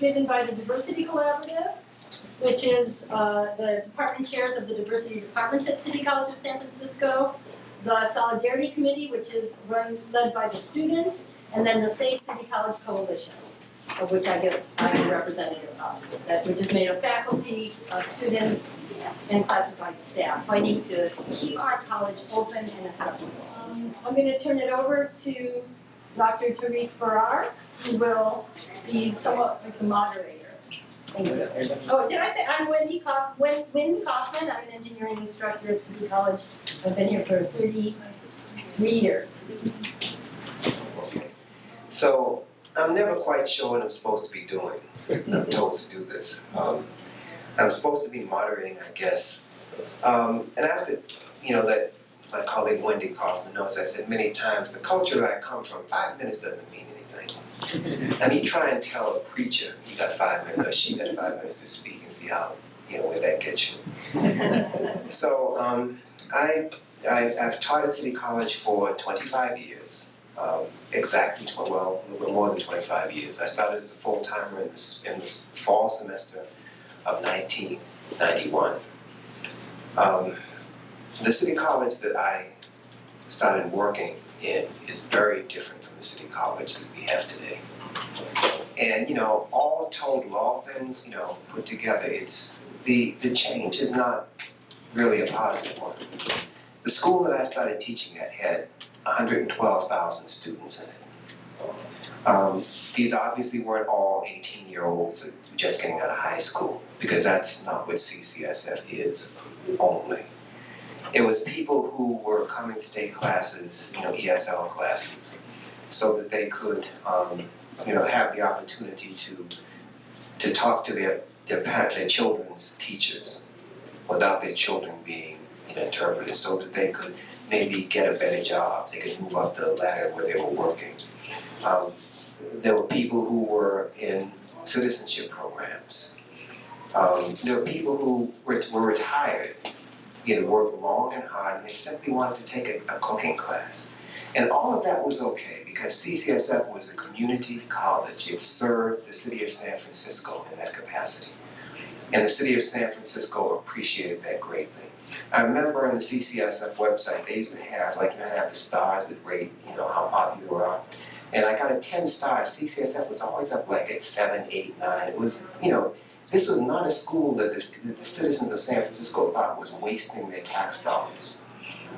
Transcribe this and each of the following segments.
given by the Diversity Collaborative, which is the department chairs of the diversity departments at City College of San Francisco, the Solidarity Committee, which is led by the students, and then the Safe City College Coalition, of which I guess I'm a representative of, which is made of faculty, students, and classified staff, fighting to keep our college open and accessible. I'm going to turn it over to Dr. Tariq Farrar, who will be somewhat like the moderator. Thank you. Oh, did I say I'm Wendy Kaufman? I'm an engineering instructor at City College. I've been here for 33 years. Okay. So I'm never quite sure what I'm supposed to be doing. I'm told to do this. I'm supposed to be moderating, I guess. And I have to, let my colleague Wendy Kaufman know, as I said many times, the culture that I come from, 5 minutes doesn't mean anything. I mean, you try and tell a preacher you got 5 minutes, or she got 5 minutes to speak, and see how, where that gets you. So I've taught at City College for 25 years. Exactly, a little bit more than 25 years. I started as a full-timer in the fall semester of 1991. The City College that I started working in is very different from the City College that we have today. And, all told, all things, put together, it's the change is not really a positive one. The school that I started teaching at had 112,000 students in it. These obviously weren't all 18-year-olds just getting out of high school, because that's not what CCSF is only. It was people who were coming to take classes, ESL classes, so that they could, have the opportunity to talk to their children's teachers without their children being interpreted, so that they could maybe get a better job. They could move up the ladder where they were working. There were people who were in citizenship programs. There were people who were retired, worked long and hard, and they simply wanted to take a cooking class. And all of that was okay, because CCSF was a community college. It served the city of San Francisco in that capacity. And the city of San Francisco appreciated that greatly. I remember on the CCSF website, they used to have, have the stars that rate, how popular you are. And I got a 10 stars. CCSF was always up at 7, 8, 9. It was, this was not a school that the citizens of San Francisco thought was wasting their tax dollars,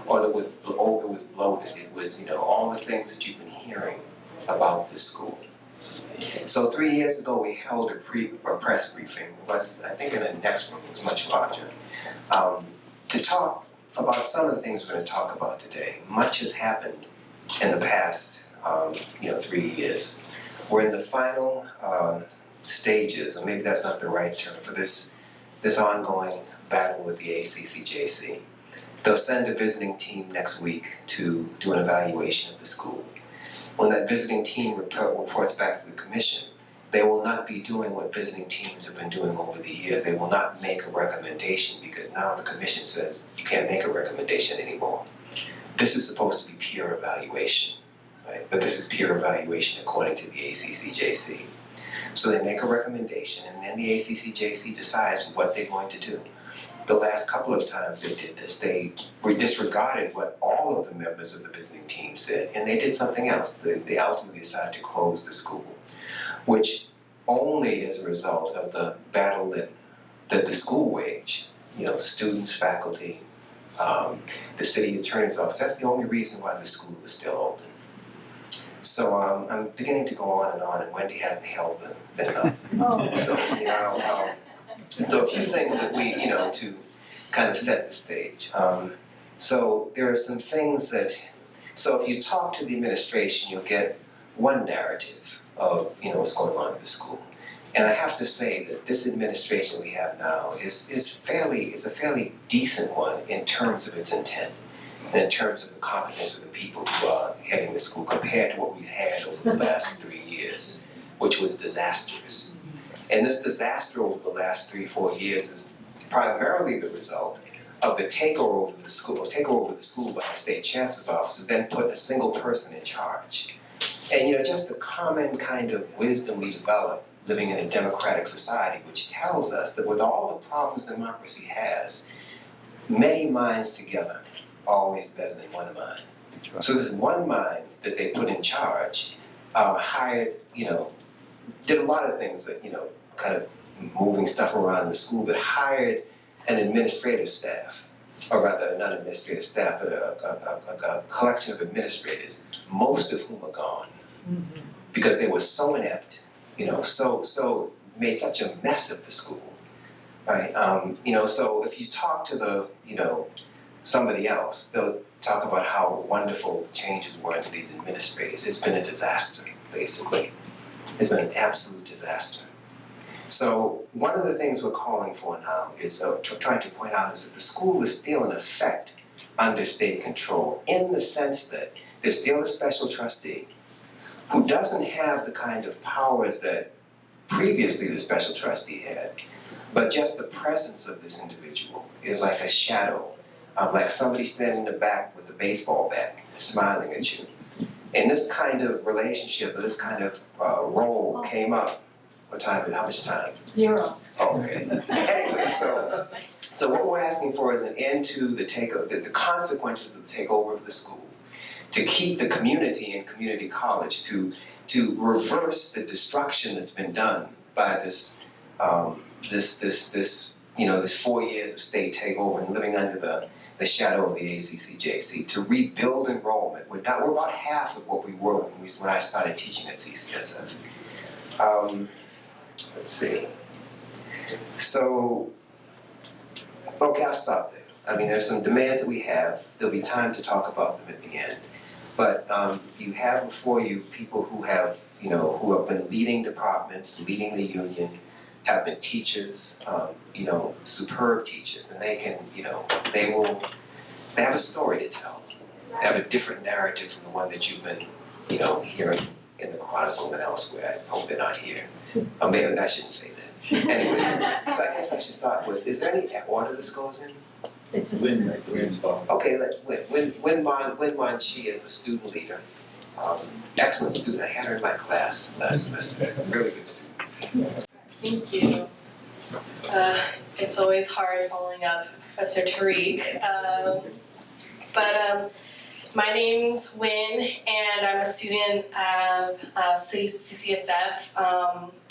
or that was bloated. It was, all the things that you've been hearing about this school. So 3 years ago, we held a press briefing. It was, I think, in the next one, it was much larger, to talk about some of the things we're going to talk about today. Much has happened in the past, 3 years. We're in the final stages, or maybe that's not the right term, for this ongoing battle with the ACCJC. They'll send a visiting team next week to do an evaluation of the school. When that visiting team reports back to the commission, they will not be doing what visiting teams have been doing over the years. They will not make a recommendation, because now the commission says you can't make a recommendation anymore. This is supposed to be peer evaluation, right? But this is peer evaluation according to the ACCJC. So they make a recommendation, and then the ACCJC decides what they're going to do. The last couple of times they did this, they disregarded what all of the members of the visiting team said, and they did something else. They ultimately decided to close the school, which only is a result of the battle that the school waged. Students, faculty, the city attorney's office. That's the only reason why the school is still open. So I'm beginning to go on, and Wendy hasn't held the enough. Oh. So, so a few things that we, to kind of set the stage. So there are some things so if you talk to the administration, you'll get one narrative of, what's going on at the school. And I have to say that this administration we have now is a fairly decent one in terms of its intent, and in terms of the competence of the people who are heading the school, compared to what we've had over the last 3 years, which was disastrous. And this disaster over the last 3-4 years is primarily the result of the takeover of the school by the state chancellor's office, and then put a single person in charge. And just the common kind of wisdom we develop living in a democratic society, which tells us that with all the problems democracy has, many minds together are always better than one mind. So this one mind that they put in charge hired, did a lot of things that, kind of moving stuff around the school, but hired an administrative staff, or rather not administrative staff, but a collection of administrators, most of whom are gone, because they were so inept, so made such a mess of the school, right? So if you talk to somebody else, they'll talk about how wonderful changes were to these administrators. It's been a disaster, basically. It's been an absolute disaster. So one of the things we're calling for now is, trying to point out, is that the school is still in effect under state control, in the sense that there's still a special trustee who doesn't have the kind of powers that previously the special trustee had, but just the presence of this individual is like a shadow, like somebody standing in the back with a baseball bat, smiling at you. And this kind of relationship, this kind of role came up. What time? How much time? 0. Oh, okay. Anyway, so what we're asking for is an end to the consequences of the takeover of the school, to keep the community in community college, to reverse the destruction that's been done by this 4 years of state takeover and living under the shadow of the ACCJC, to rebuild enrollment. We're about half of what we were when I started teaching at CCSF. Let's see. So, okay, I'll stop there. I mean, there's some demands that we have. There'll be time to talk about them at the end. But you have before you people who have been leading departments, leading the union, have been teachers, superb teachers, and they can, they have a story to tell. They have a different narrative from the one that you've been, hearing in the Chronicle and elsewhere. I hope they're not here. Maybe I shouldn't say that. Anyways, so I guess I should start with, is there any order this goes in? It's just Okay, Win Mon Chi is a student leader. Excellent student. I had her in my class last semester. Really good student. Thank you. It's always hard following up Professor Tariq. But my name's Win, and I'm a student of CCSF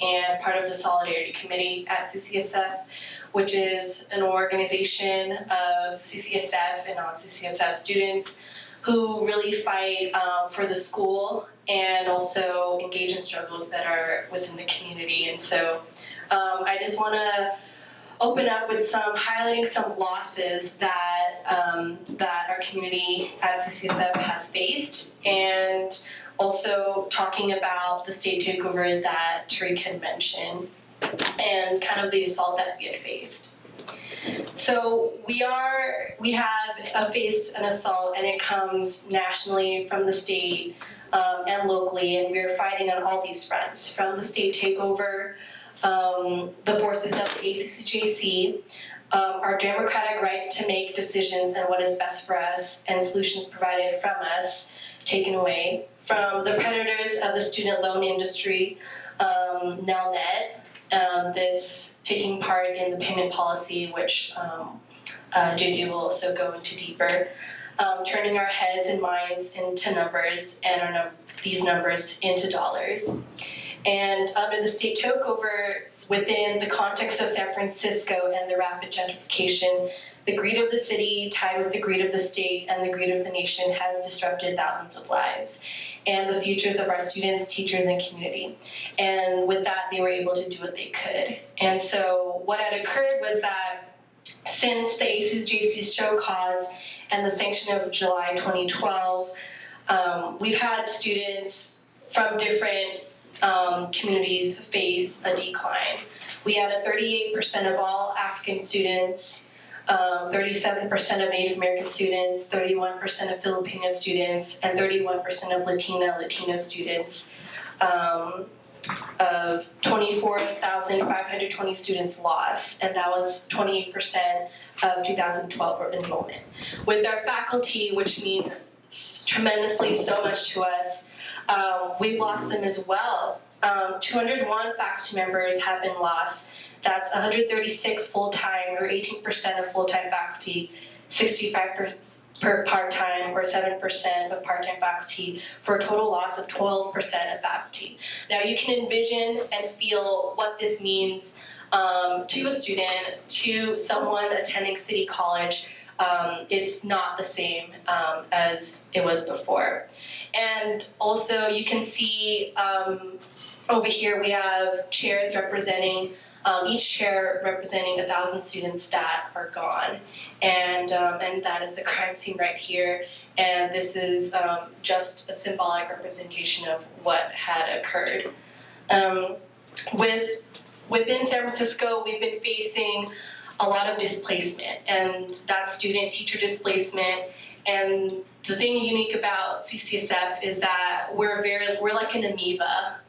and part of the Solidarity Committee at CCSF, which is an organization of CCSF and non-CCSF students who really fight for the school and also engage in struggles that are within the community. And so I just want to open up with highlighting some losses that our community at CCSF has faced, and also talking about the state takeover that Tariq had mentioned and kind of the assault that we had faced. So we have faced an assault, and it comes nationally from the state and locally, and we're fighting on all these fronts, from the state takeover, the forces of the ACCJC, our democratic rights to make decisions and what is best for us, and solutions provided from us taken away, from the predators of the student loan industry, Nelnet, this taking part in the payment policy, which JJ will also go into deeper, turning our heads and minds into numbers and these numbers into dollars. And under the state takeover, within the context of San Francisco and the rapid gentrification, the greed of the city, tied with the greed of the state and the greed of the nation, has disrupted thousands of lives and the futures of our students, teachers, and community. And with that, they were able to do what they could. And so what had occurred was that since the ACCJC's show cause and the sanction of July 2012, we've had students from different communities face a decline. We had a 38% of all African students, 37% of Native American students, 31% of Filipino students, and 31% of Latino students. Of 24,520 students lost, and that was 28% of 2012 enrollment. With our faculty, which means tremendously so much to us, we've lost them as well. 201 faculty members have been lost. That's 136 full-time, or 18% of full-time faculty, 65% per part-time, or 7% of part-time faculty, for a total loss of 12% of faculty. Now you can envision and feel what this means to a student, to someone attending City College. It's not the same as it was before. And also you can see over here we have chairs representing, each chair representing 1,000 students that are gone. And that is the crime scene right here. And this is just a symbolic representation of what had occurred. Within San Francisco, we've been facing a lot of displacement, and that's student-teacher displacement. And the thing unique about CCSF is that we're like an amoeba.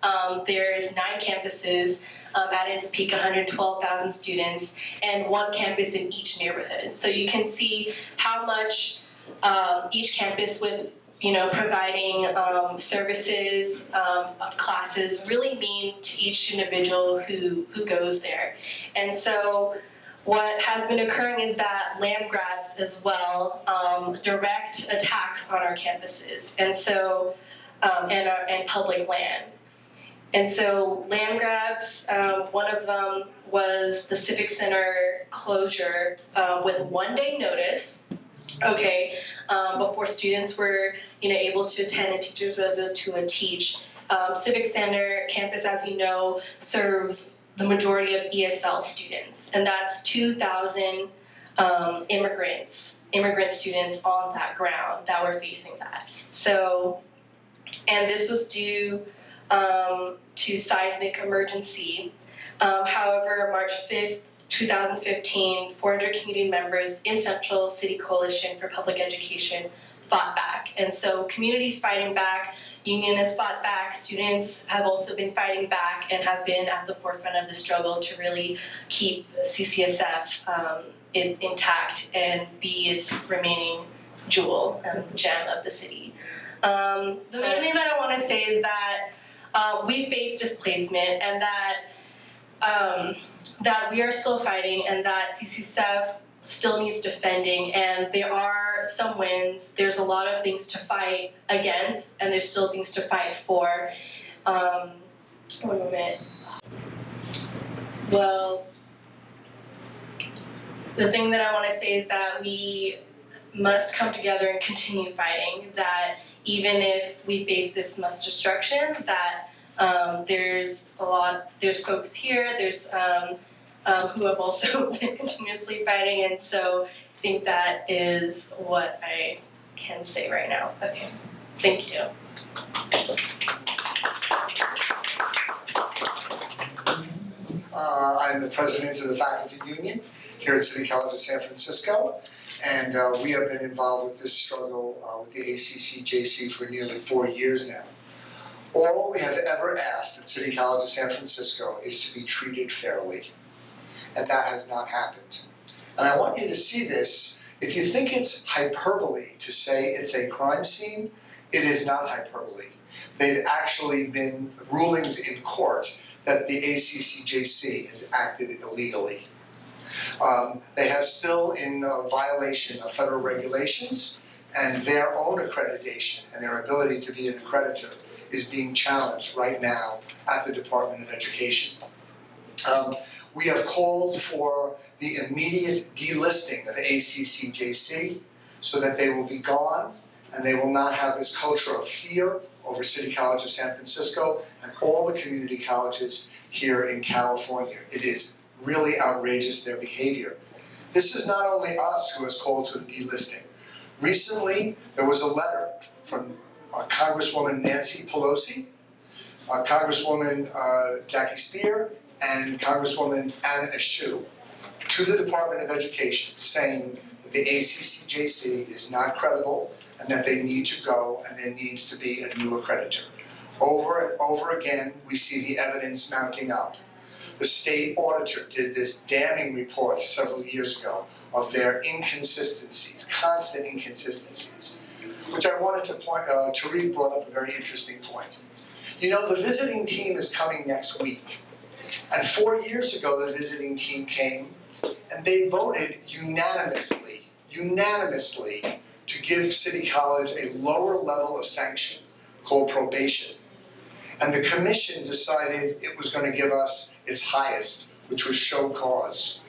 There's 9 campuses, at its peak 112,000 students, and 1 campus in each neighborhood. So you can see how much each campus with providing services, classes really mean to each individual who goes there. And so what has been occurring is that land grabs as well, direct attacks on our campuses, and so and public land. And so land grabs, one of them was the Civic Center closure with 1-day notice. Okay, before students were able to attend and teachers were able to teach. Civic Center campus, as you know, serves the majority of ESL students, and that's 2,000 immigrant students on that ground that were facing that. So, and this was due to seismic emergency. However, March 5th, 2015, 400 community members in Central City Coalition for Public Education fought back. And so communities fighting back, unionists fought back, students have also been fighting back and have been at the forefront of the struggle to really keep CCSF intact and be its remaining jewel and gem of the city. The main thing that I want to say is that we face displacement, and that we are still fighting, and that CCSF still needs defending, and there are some wins. There's a lot of things to fight against, and there's still things to fight for. One moment. Well, the thing that I want to say is that we must come together and continue fighting, that even if we face this mass destruction, that there's folks here, there's who have also been continuously fighting, and so I think that is what I can say right now. Okay, thank you. I'm the president of the Faculty Union here at City College of San Francisco, and we have been involved with this struggle with the ACCJC for nearly 4 years now. All we have ever asked at City College of San Francisco is to be treated fairly, and that has not happened. And I want you to see this. If you think it's hyperbole to say it's a crime scene, it is not hyperbole. They've actually been rulings in court that the ACCJC has acted illegally. They have still in violation of federal regulations, and their own accreditation and their ability to be an accreditor is being challenged right now at the Department of Education. We have called for the immediate delisting of ACCJC so that they will be gone and they will not have this culture of fear over City College of San Francisco and all the community colleges here in California. It is really outrageous, their behavior. This is not only us who has called for the delisting. Recently, there was a letter from Congresswoman Nancy Pelosi, Congresswoman Jackie Speer, and Congresswoman Anna Eshoo to the Department of Education saying that the ACCJC is not credible and that they need to go and there needs to be a new accreditor. Over and over again, we see the evidence mounting up. The state auditor did this damning report several years ago of their inconsistencies, constant inconsistencies, which I wanted to point, Tariq brought up a very interesting point. You know, the visiting team is coming next week. And 4 years ago, the visiting team came and they voted unanimously to give City College a lower level of sanction called probation. And the commission decided it was going to give us its highest, which was show cause.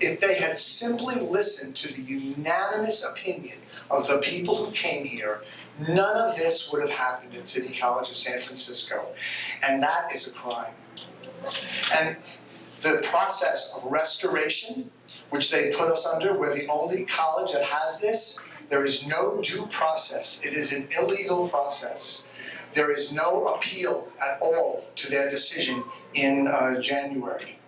If they had simply listened to the unanimous opinion of the people who came here, none of this would have happened at City College of San Francisco. And that is a crime. And the process of restoration, which they put us under, we're the only college that has this. There is no due process. It is an illegal process. There is no appeal at all to their decision in January.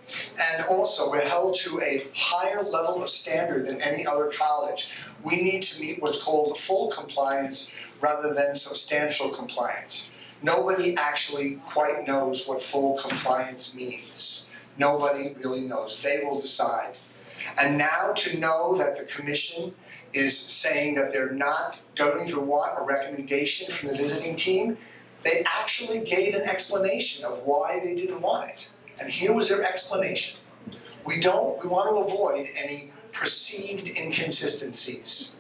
And also, we're held to a higher level of standard than any other college. We need to meet what's called full compliance rather than substantial compliance. Nobody actually quite knows what full compliance means. Nobody really knows. They will decide. And now to know that the commission is saying that they're not going to want a recommendation from the visiting team, they actually gave an explanation of why they didn't want it. And here was their explanation. We want to avoid any perceived inconsistencies.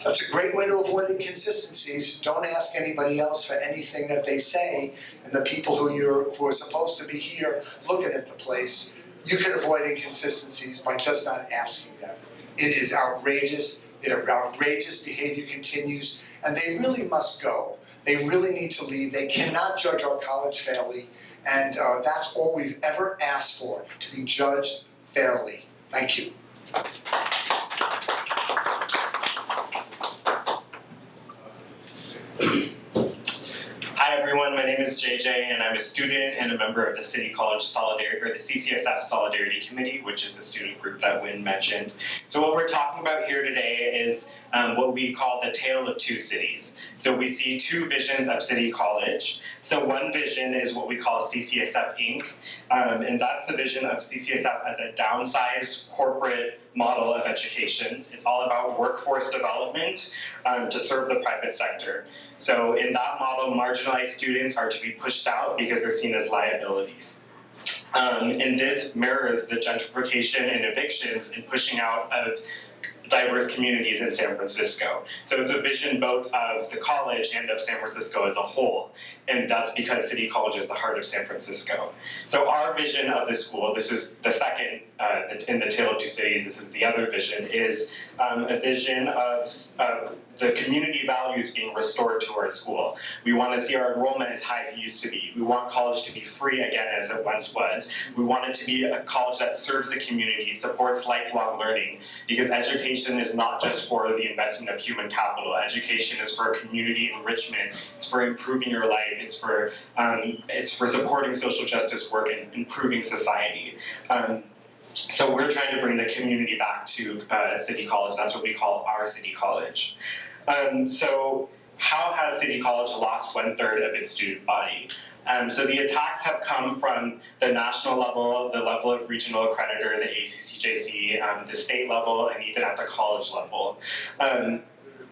That's a great way to avoid inconsistencies. Don't ask anybody else for anything that they say, and the people who are supposed to be here looking at the place, you can avoid inconsistencies by just not asking them. It is outrageous. Their outrageous behavior continues, and they really must go. They really need to leave. They cannot judge our college fairly, and that's all we've ever asked for, to be judged fairly. Thank you. Hi everyone, my name is JJ and I'm a student and a member of the City College Solidarity, or the CCSF Solidarity Committee, which is the student group that Wynn mentioned. So what we're talking about here today is what we call the tale of two cities. So we see two visions of City College. So one vision is what we call CCSF Inc. And that's the vision of CCSF as a downsized corporate model of education. It's all about workforce development to serve the private sector. So in that model, marginalized students are to be pushed out because they're seen as liabilities. And this mirrors the gentrification and evictions and pushing out of diverse communities in San Francisco. So it's a vision both of the college and of San Francisco as a whole. And that's because City College is the heart of San Francisco. So our vision of the school, this is the second in the Tale of Two Cities, this is the other vision, is a vision of the community values being restored to our school. We want to see our enrollment as high as it used to be. We want college to be free again as it once was. We want it to be a college that serves the community, supports lifelong learning, because education is not just for the investment of human capital. Education is for community enrichment. It's for improving your life. It's for supporting social justice work and improving society. So we're trying to bring the community back to City College. That's what we call our City College. So how has City College lost 1/3 of its student body? So the attacks have come from the national level, the level of regional accreditor, the ACCJC, the state level, and even at the college level.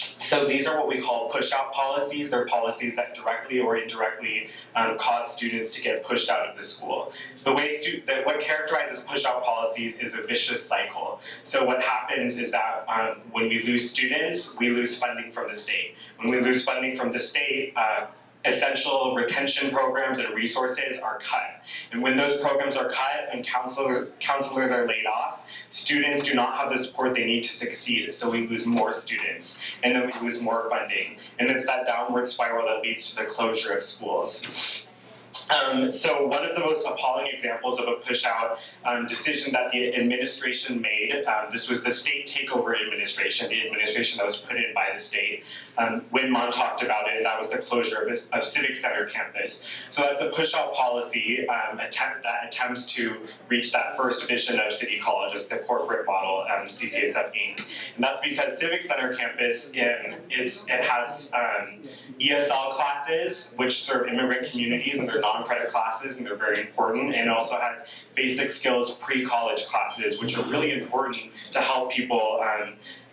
So these are what we call push-out policies. They're policies that directly or indirectly cause students to get pushed out of the school. The way what characterizes push-out policies is a vicious cycle. So what happens is that when we lose students, we lose funding from the state. When we lose funding from the state, essential retention programs and resources are cut. And when those programs are cut and counselors are laid off, students do not have the support they need to succeed, so we lose more students, and then we lose more funding. And it's that downward spiral that leads to the closure of schools. So one of the most appalling examples of a push-out decision that the administration made, this was the state takeover administration, the administration that was put in by the state. When Mon talked about it, that was the closure of Civic Center campus. So that's a push-out policy that attempts to reach that first vision of City College as the corporate model, CCSF Inc. And that's because Civic Center campus, it has ESL classes, which serve immigrant communities, and they're non-credit classes, and they're very important. And it also has basic skills pre-college classes, which are really important to help people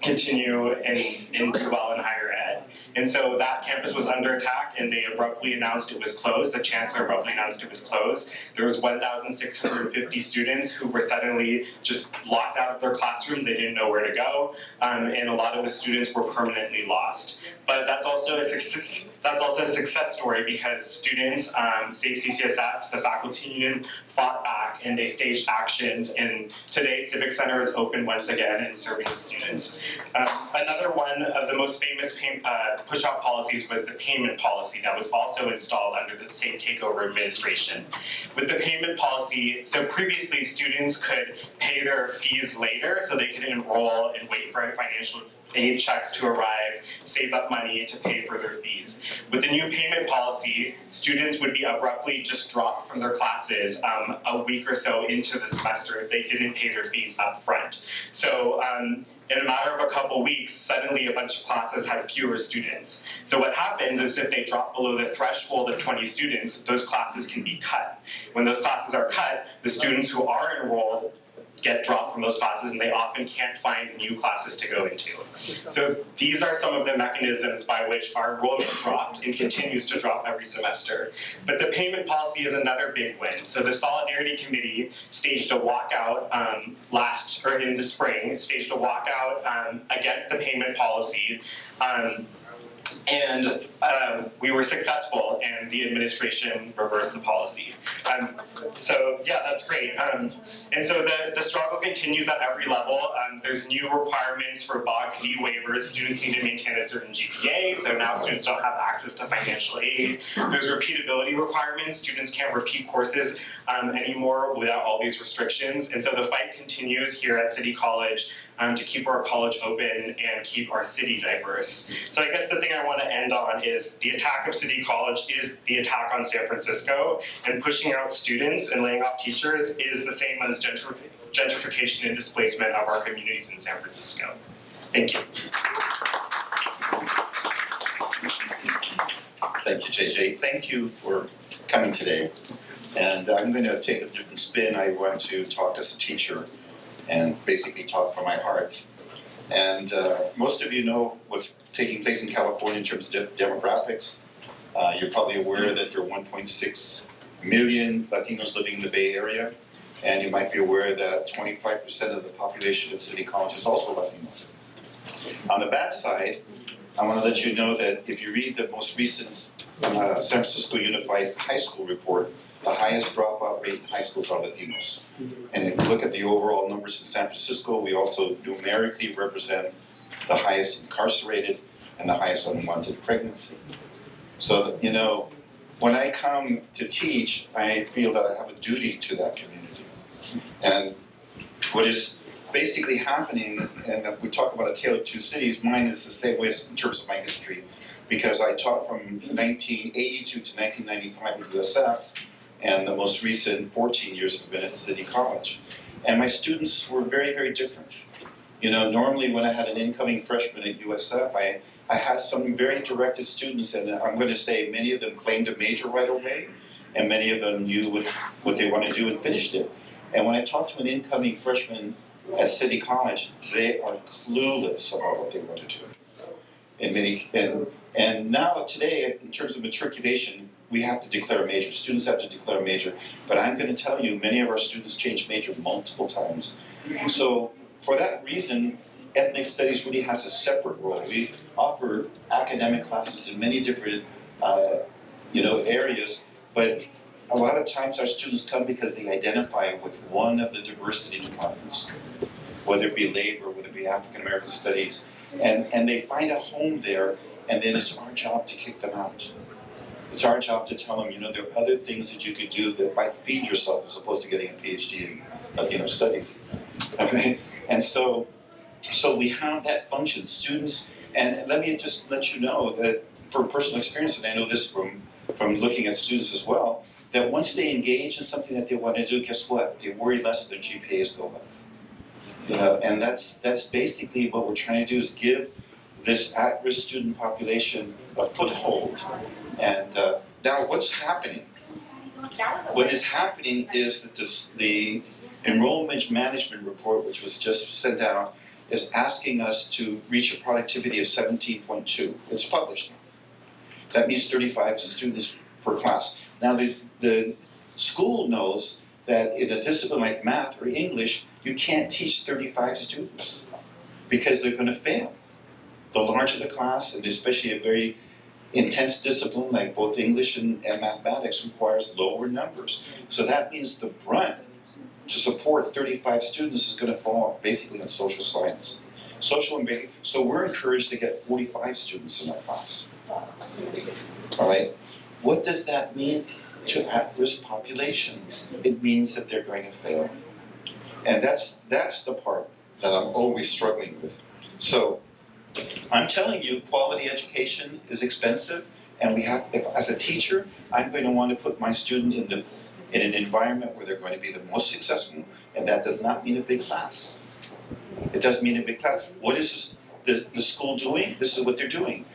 continue and do well in higher ed. dead. And so that campus was under attack, and they abruptly announced it was closed. The chancellor abruptly announced it was closed. There was 1,650 students who were suddenly just locked out of their classrooms. They didn't know where to go, and a lot of the students were permanently lost. But that's also a success story because students, Safe CCSF, the faculty union, fought back and they staged actions. And today, Civic Center is open once again and serving the students. Another one of the most famous push-out policies was the payment policy that was also installed under the Safe Takeover administration. With the payment policy, so previously students could pay their fees later so they could enroll and wait for financial aid checks to arrive, save up money to pay for their fees. With the new payment policy, students would be abruptly just dropped from their classes a week or so into the semester if they didn't pay their fees up front. So in a matter of a couple weeks, suddenly a bunch of classes had fewer students. So what happens is if they drop below the threshold of 20 students, those classes can be cut. When those classes are cut, the students who are enrolled get dropped from those classes and they often can't find new classes to go into. So these are some of the mechanisms by which our enrollment dropped and continues to drop every semester. But the payment policy is another big win. So the Solidarity Committee staged a walkout in the spring, staged a walkout against the payment policy. And we were successful, and the administration reversed the policy. So yeah, that's great. And so the struggle continues at every level. There's new requirements for BOG fee waivers. Students need to maintain a certain GPA, so now students don't have access to financial aid. There's repeatability requirements. Students can't repeat courses anymore without all these restrictions. And so the fight continues here at City College to keep our college open and keep our city diverse. So I guess the thing I want to end on is the attack of City College is the attack on San Francisco, and pushing out students and laying off teachers is the same as gentrification and displacement of our communities in San Francisco. Thank you. Thank you, JJ. Thank you for coming today. And I'm going to take a different spin. I want to talk as a teacher and basically talk from my heart. And most of you know what's taking place in California in terms of demographics. You're probably aware that there are 1.6 million Latinos living in the Bay Area. And you might be aware that 25% of the population of City College is also Latino. On the bad side, I want to let you know that if you read the most recent San Francisco Unified High School report, the highest dropout rate in high schools are Latinos. And if you look at the overall numbers in San Francisco, we also numerically represent the highest incarcerated and the highest unwanted pregnancy. So, you know, when I come to teach, I feel that I have a duty to that community. And what is basically happening, and we talk about a tale of two cities, mine is the same way in terms of my history, because I taught from 1982 to 1995 at USF, and the most recent 14 years have been at City College. And my students were very, very different. You know, normally when I had an incoming freshman at USF, I had some very directed students, and I'm going to say many of them claimed a major right away, and many of them knew what they wanted to do and finished it. And when I talked to an incoming freshman at City College, they are clueless about what they want to do. And now today, in terms of matriculation, we have to declare a major. Students have to declare a major. But I'm going to tell you, many of our students change major multiple times. So for that reason, ethnic studies really has a separate role. We offer academic classes in many different areas, but a lot of times our students come because they identify with one of the diversity departments, whether it be labor, whether it be African American studies, and they find a home there, and then it's our job to kick them out. It's our job to tell them, you know, there are other things that you could do that might feed yourself as opposed to getting a PhD in Latino studies. Okay? And so we have that function. Students, and let me just let you know that from personal experience, and I know this from looking at students as well, that once they engage in something that they want to do, guess what? They worry less their GPAs go up. And that's basically what we're trying to do, is give this at-risk student population a foothold. And now what's happening? What is happening is that the enrollment management report, which was just sent out, is asking us to reach a productivity of 17.2. It's published now. That means 35 students per class. Now the school knows that in a discipline like math or English, you can't teach 35 students because they're going to fail. The larger the class, and especially a very intense discipline like both English and mathematics requires lower numbers. So that means the brunt to support 35 students is going to fall basically on social science. So we're encouraged to get 45 students in our class. All right? What does that mean to at-risk populations? It means that they're going to fail. And that's the part that I'm always struggling with. So I'm telling you, quality education is expensive, and as a teacher, I'm going to want to put my student in an environment where they're going to be the most successful, and that does not mean a big class. It doesn't mean a big class. What is the school doing? This is what they're doing.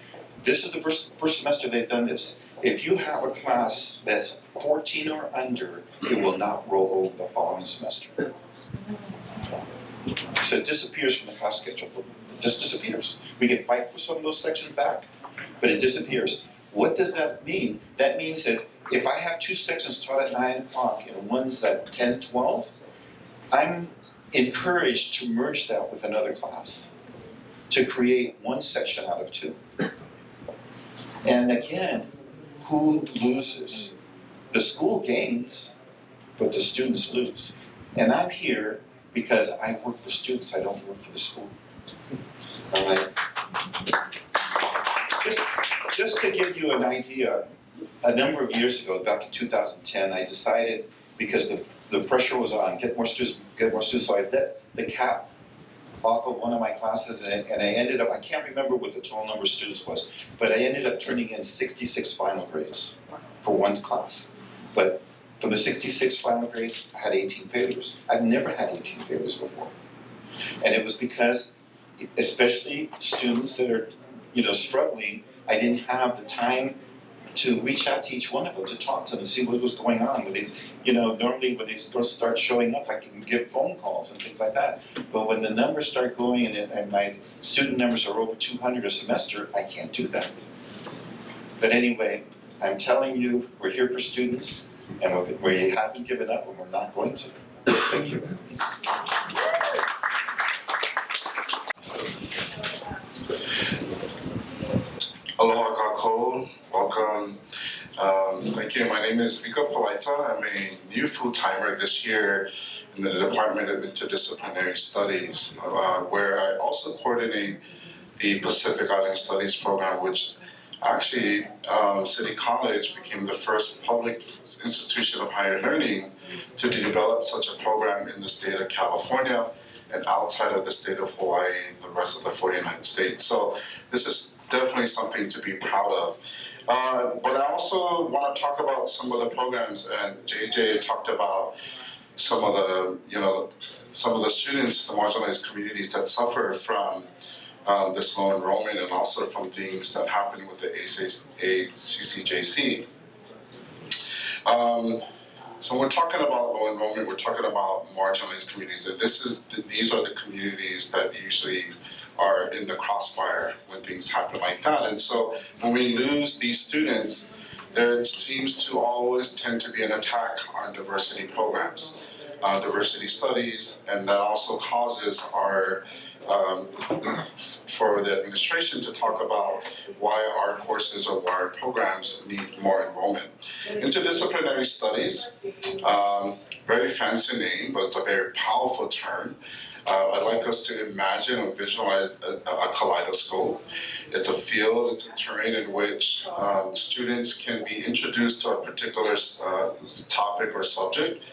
This is the first semester they've done this. If you have a class that's 14 or under, it will not roll over the following semester. So it disappears from the class schedule. It just disappears. We can fight for some of those sections back, but it disappears. What does that mean? That means that if I have 2 sections taught at 9 o'clock and one's at 10, 12, I'm encouraged to merge that with another class to create 1 section out of 2. And again, who loses? The school gains, but the students lose. And I'm here because I work for students, I don't work for the school. All right? Just to give you an idea, a number of years ago, back in 2010, I decided, because the pressure was on, get more students, so I let the cap off of one of my classes, and I ended up, I can't remember what the total number of students was, but I ended up turning in 66 final grades for one class. But for the 66 final grades, I had 18 failures. I've never had 18 failures before. And it was because, especially students that are, struggling, I didn't have the time to reach out to each one of them, to talk to them, see what was going on. Normally when they start showing up, I can give phone calls and things like that. But when the numbers start going and my student numbers are over 200 a semester, I can't do that. But anyway, I'm telling you, we're here for students, and we haven't given up, and we're not going to. Thank you. Aloha kākou, welcome. Thank you. My name is Vika Palaita. I'm a new full-timer this year in the Department of Interdisciplinary Studies, where I also coordinate the Pacific Island Studies program, which actually City College became the first public institution of higher learning to develop such a program in the state of California and outside of the state of Hawaii, the rest of the 49 states. So this is definitely something to be proud of. But I also want to talk about some of the programs, and JJ talked about some of the students, the marginalized communities that suffer from this low enrollment, and also from things that happen with the ACCJC. So we're talking about low enrollment, we're talking about marginalized communities. These are the communities that usually are in the crossfire when things happen like that. And so when we lose these students, there seems to always tend to be an attack on diversity programs, diversity studies, and that also causes for the administration to talk about why our courses or why our programs need more enrollment. Interdisciplinary studies, very fancy name, but it's a very powerful term. I'd like us to imagine or visualize a kaleidoscope. It's a field, it's a terrain in which students can be introduced to a particular topic or subject.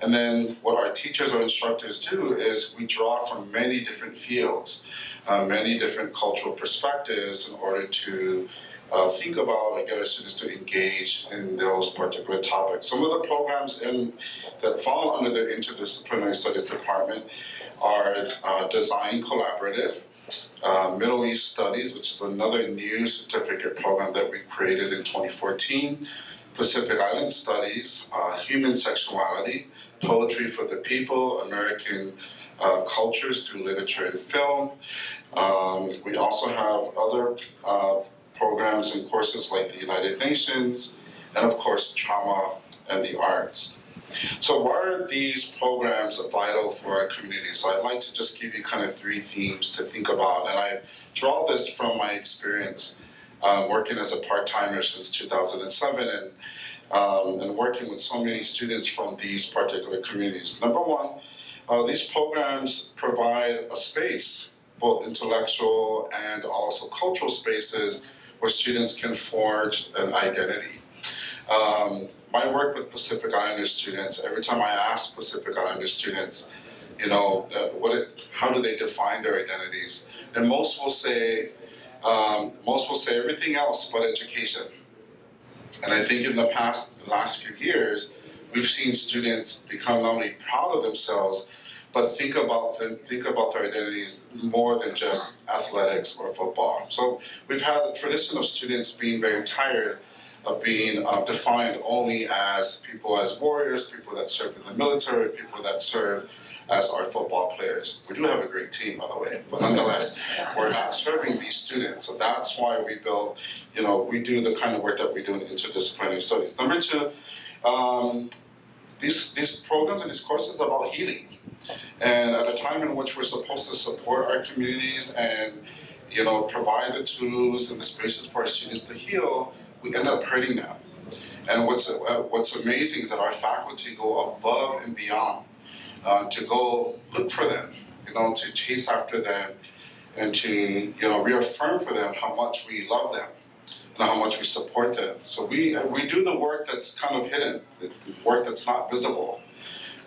And then what our teachers or instructors do is we draw from many different fields, many different cultural perspectives in order to think about and get our students to engage in those particular topics. Some of the programs that fall under the Interdisciplinary Studies Department are Design Collaborative, Middle East Studies, which is another new certificate program that we created in 2014, Pacific Island Studies, Human Sexuality, Poetry for the People, American cultures through literature and film. We also have other programs and courses like the United Nations, and of course trauma and the arts. So why are these programs vital for our community? So I'd like to just give you kind of 3 themes to think about, and I draw this from my experience working as a part-timer since 2007 and working with so many students from these particular communities. Number one, these programs provide a space, both intellectual and also cultural spaces, where students can forge an identity. My work with Pacific Islander students, every time I ask Pacific Islander students, you know, how do they define their identities? And most will say everything else but education. And I think in the last few years, we've seen students become not only proud of themselves, but think about their identities more than just athletics or football. So we've had a tradition of students being very tired of being defined only as people as warriors, people that serve in the military, people that serve as our football players. We do have a great team, by the way, but nonetheless, we're not serving these students. So that's why we build, we do the kind of work that we do in interdisciplinary studies. Number 2, these programs and these courses are about healing. And at a time in which we're supposed to support our communities and, provide the tools and the spaces for our students to heal, we end up hurting them. And what's amazing is that our faculty go above and beyond to go look for them, to chase after them, and to reaffirm for them how much we love them and how much we support them. So we do the work that's kind of hidden, the work that's not visible,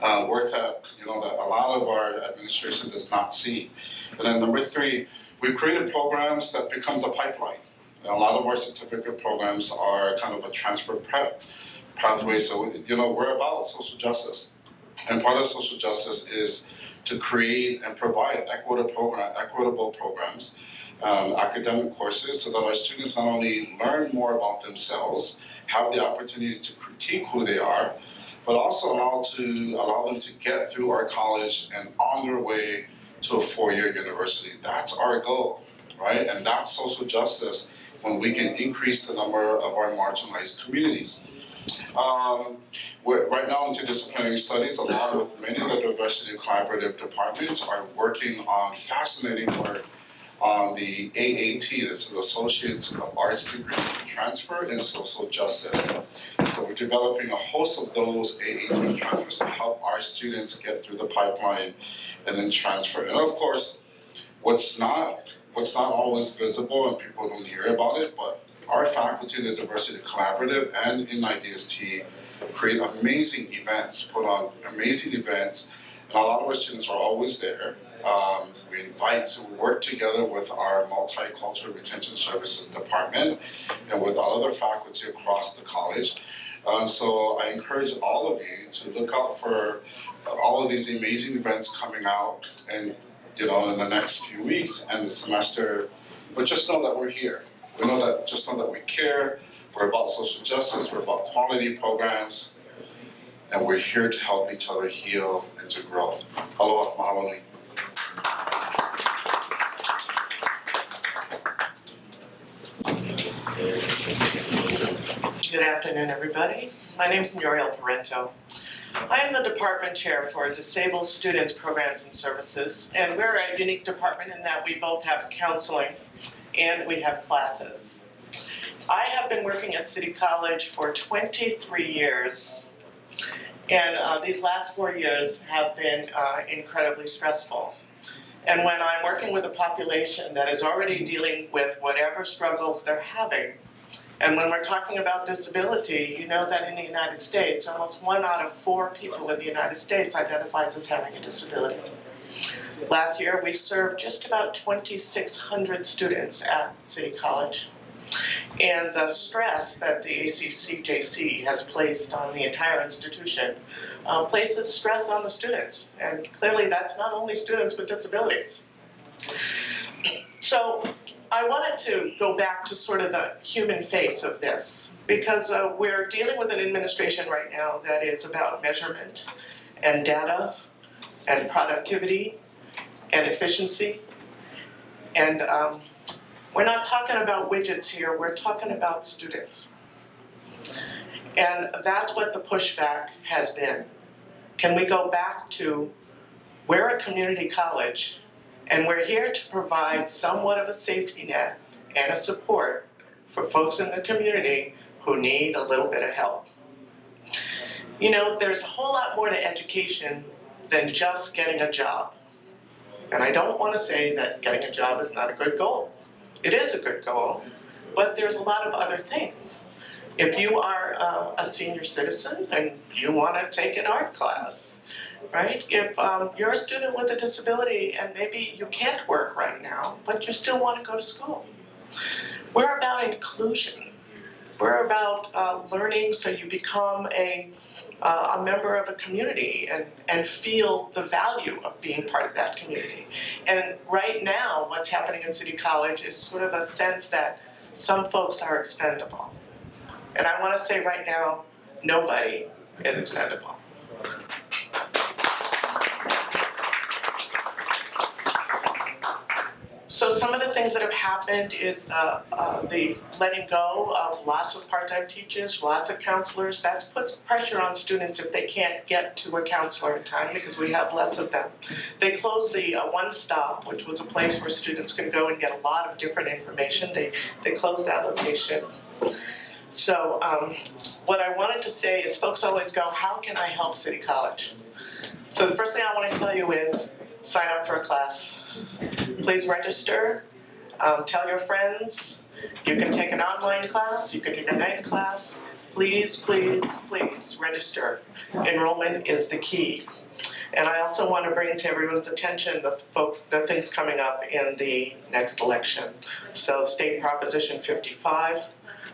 work that that a lot of our administration does not see. And then number 3, we've created programs that becomes a pipeline. And a lot of our certificate programs are kind of a transfer prep pathway. So we're about social justice. And part of social justice is to create and provide equitable programs, academic courses, so that our students not only learn more about themselves, have the opportunity to critique who they are, but also allow them to get through our college and on their way to a 4-year university. That's our goal, right? And that's social justice, when we can increase the number of our marginalized communities. Right now, interdisciplinary studies, along with many of the diversity collaborative departments, are working on fascinating work on the AAT, this is Associates of Arts degree transfer in social justice. So we're developing a host of those AAT transfers to help our students get through the pipeline and then transfer. And of course, what's not always visible and people don't hear about it, but our faculty in the Diversity Collaborative and in IDST create amazing events, put on amazing events, and a lot of our students are always there. We work together with our Multicultural Retention Services Department and with other faculty across the college. So I encourage all of you to look out for all of these amazing events coming out and in the next few weeks and the semester, but just know that we're here. Just know that we care. We're about social justice. We're about quality programs, and we're here to help each other heal and to grow. Aloha, mahalo nui. Good afternoon, everybody. My name is Muriel Parento. I am the department chair for Disabled Students Programs and Services, and we're a unique department in that we both have counseling and we have classes. I have been working at City College for 23 years, and these last 4 years have been incredibly stressful. And when I'm working with a population that is already dealing with whatever struggles they're having, and when we're talking about disability, you know that in the United States, almost 1 out of 4 people in the United States identifies as having a disability. Last year, we served just about 2,600 students at City College. And the stress that the ACCJC has placed on the entire institution places stress on the students. And clearly, that's not only students with disabilities. So I wanted to go back to sort of the human face of this, because we're dealing with an administration right now that is about measurement and data and productivity and efficiency. And we're not talking about widgets here, we're talking about students. And that's what the pushback has been. Can we go back to, we're a community college, and we're here to provide somewhat of a safety net and a support for folks in the community who need a little bit of help. You know, there's a whole lot more to education than just getting a job. And I don't want to say that getting a job is not a good goal. It is a good goal, but there's a lot of other things. If you are a senior citizen and you want to take an art class, right? If you're a student with a disability and maybe you can't work right now, but you still want to go to school. We're about inclusion. We're about learning so you become a member of a community and feel the value of being part of that community. And right now, what's happening in City College is sort of a sense that some folks are expendable. And I want to say right now, nobody is expendable. So some of the things that have happened is the letting go of lots of part-time teachers, lots of counselors. That puts pressure on students if they can't get to a counselor in time because we have less of them. They closed the One Stop, which was a place where students could go and get a lot of different information. They closed that location. So what I wanted to say is folks always go, how can I help City College? So the first thing I want to tell you is sign up for a class. Please register, tell your friends. You can take an online class, you can take a night class. Please, please, please register. Enrollment is the key. And I also want to bring to everyone's attention the things coming up in the next election. So State Proposition 55,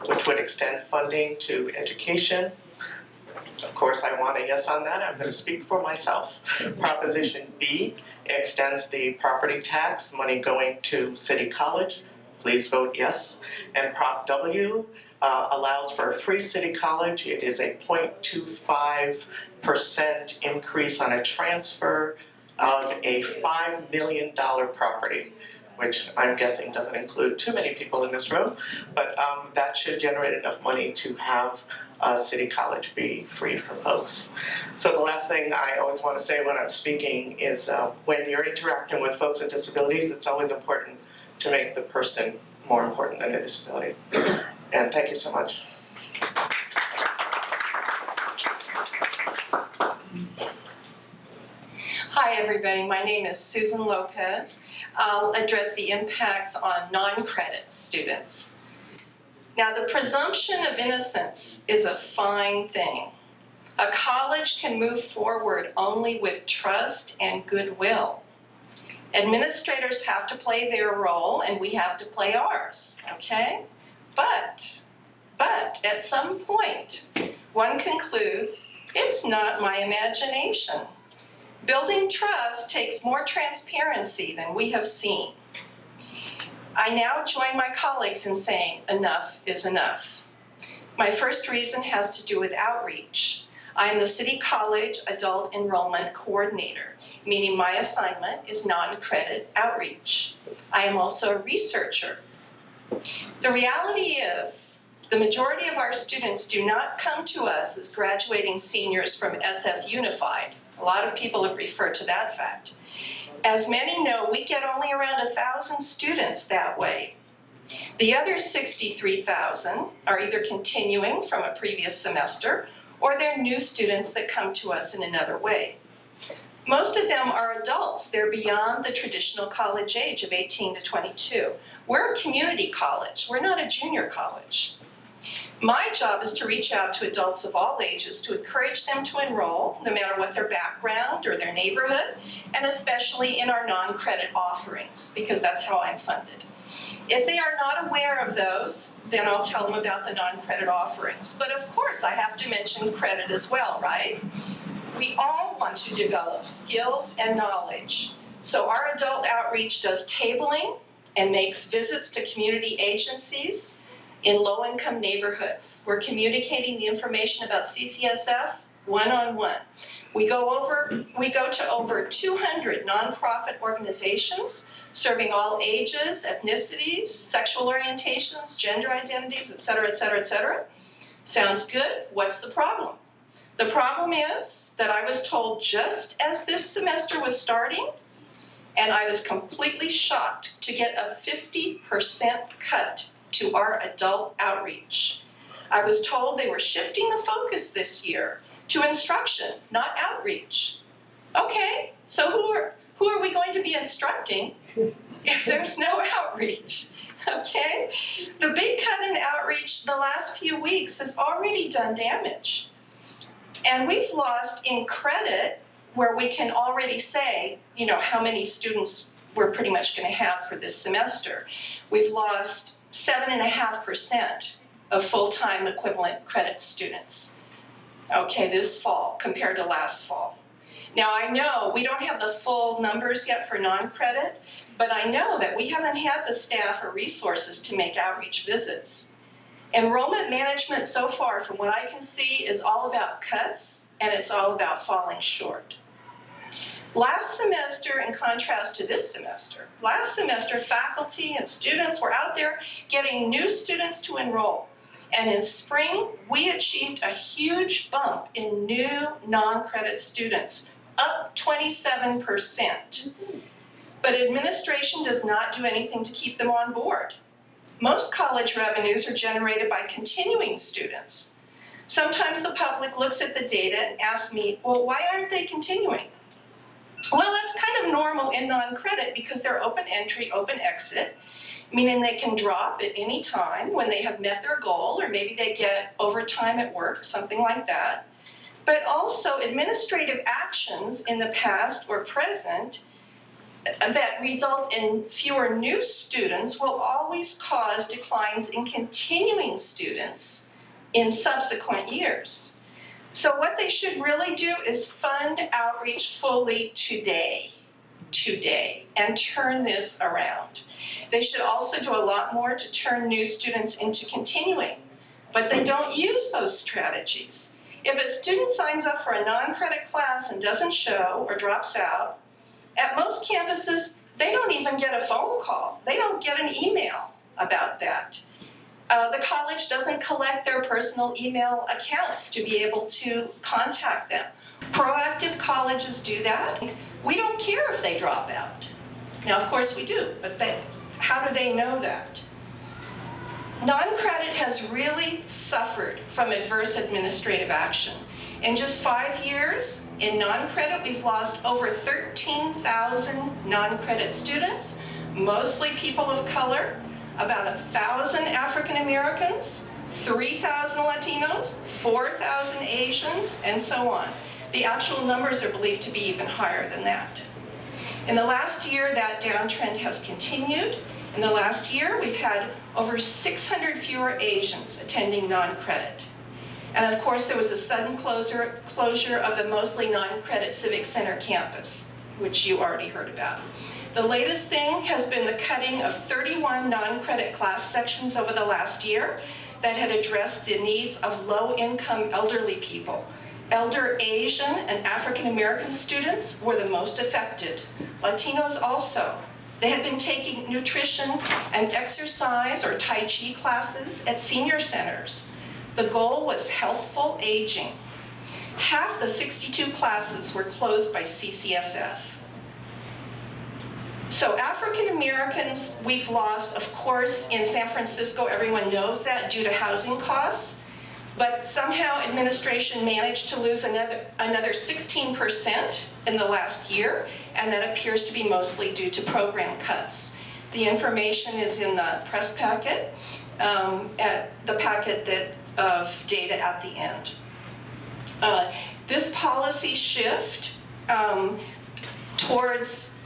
which would extend funding to education. Of course, I want a yes on that. I'm going to speak for myself. Proposition B extends the property tax money going to City College. Please vote yes. And Prop W allows for a free City College. It is a 0.25% increase on a transfer of a $5 million property, which I'm guessing doesn't include too many people in this room, but that should generate enough money to have City College be free for folks. So the last thing I always want to say when I'm speaking is when you're interacting with folks with disabilities, it's always important to make the person more important than the disability. And thank you so much. Hi, everybody. My name is Susan Lopez. I'll address the impacts on non-credit students. Now, the presumption of innocence is a fine thing. A college can move forward only with trust and goodwill. Administrators have to play their role, and we have to play ours, okay? But at some point, one concludes, it's not my imagination. Building trust takes more transparency than we have seen. I now join my colleagues in saying enough is enough. My first reason has to do with outreach. I am the City College Adult Enrollment Coordinator, meaning my assignment is non-credit outreach. I am also a researcher. The reality is, the majority of our students do not come to us as graduating seniors from SF Unified. A lot of people have referred to that fact. As many know, we get only around 1,000 students that way. The other 63,000 are either continuing from a previous semester or they're new students that come to us in another way. Most of them are adults. They're beyond the traditional college age of 18 to 22. We're a community college. We're not a junior college. My job is to reach out to adults of all ages to encourage them to enroll, no matter what their background or their neighborhood, and especially in our non-credit offerings, because that's how I'm funded. If they are not aware of those, then I'll tell them about the non-credit offerings. But of course, I have to mention credit as well, right? We all want to develop skills and knowledge. So our adult outreach does tabling and makes visits to community agencies in low-income neighborhoods. We're communicating the information about CCSF one-on-one. We go to over 200 nonprofit organizations serving all ages, ethnicities, sexual orientations, gender identities, et cetera, et cetera, et cetera. Sounds good. What's the problem? The problem is that I was told just as this semester was starting, and I was completely shocked to get a 50% cut to our adult outreach. I was told they were shifting the focus this year to instruction, not outreach. Okay, so who are we going to be instructing if there's no outreach? Okay? The big cut in outreach the last few weeks has already done damage. And we've lost in credit where we can already say, you know, how many students we're pretty much going to have for this semester. We've lost 7.5% of full-time equivalent credit students, okay, this fall compared to last fall. Now I know we don't have the full numbers yet for non-credit, but I know that we haven't had the staff or resources to make outreach visits. Enrollment management so far, from what I can see, is all about cuts and it's all about falling short. Last semester, in contrast to this semester, last semester faculty and students were out there getting new students to enroll. And in spring, we achieved a huge bump in new non-credit students, up 27%. But administration does not do anything to keep them on board. Most college revenues are generated by continuing students. Sometimes the public looks at the data and asks me, well, why aren't they continuing? Well, that's kind of normal in non-credit because they're open entry, open exit, meaning they can drop at any time when they have met their goal, or maybe they get overtime at work, something like that. But also administrative actions in the past or present that result in fewer new students will always cause declines in continuing students in subsequent years. So what they should really do is fund outreach fully today, and turn this around. They should also do a lot more to turn new students into continuing, but they don't use those strategies. If a student signs up for a non-credit class and doesn't show or drops out, at most campuses, they don't even get a phone call. They don't get an email about that. The college doesn't collect their personal email accounts to be able to contact them. Proactive colleges do that. We don't care if they drop out. Now, of course we do, but how do they know that? Non-credit has really suffered from adverse administrative action. In just 5 years, in non-credit, we've lost over 13,000 non-credit students, mostly people of color, about 1,000 African Americans, 3,000 Latinos, 4,000 Asians, and so on. The actual numbers are believed to be even higher than that. In the last year, that downtrend has continued. In the last year, we've had over 600 fewer Asians attending non-credit. And of course, there was a sudden closure of the mostly non-credit Civic Center campus, which you already heard about. The latest thing has been the cutting of 31 non-credit class sections over the last year that had addressed the needs of low-income elderly people. Elder Asian and African American students were the most affected. Latinos also. They had been taking nutrition and exercise or Tai Chi classes at senior centers. The goal was healthful aging. Half the 62 classes were closed by CCSF. So African Americans, we've lost, of course, in San Francisco, everyone knows that, due to housing costs. But somehow administration managed to lose another 16% in the last year, and that appears to be mostly due to program cuts. The information is in the press packet, at the packet of data at the end. This policy shift towards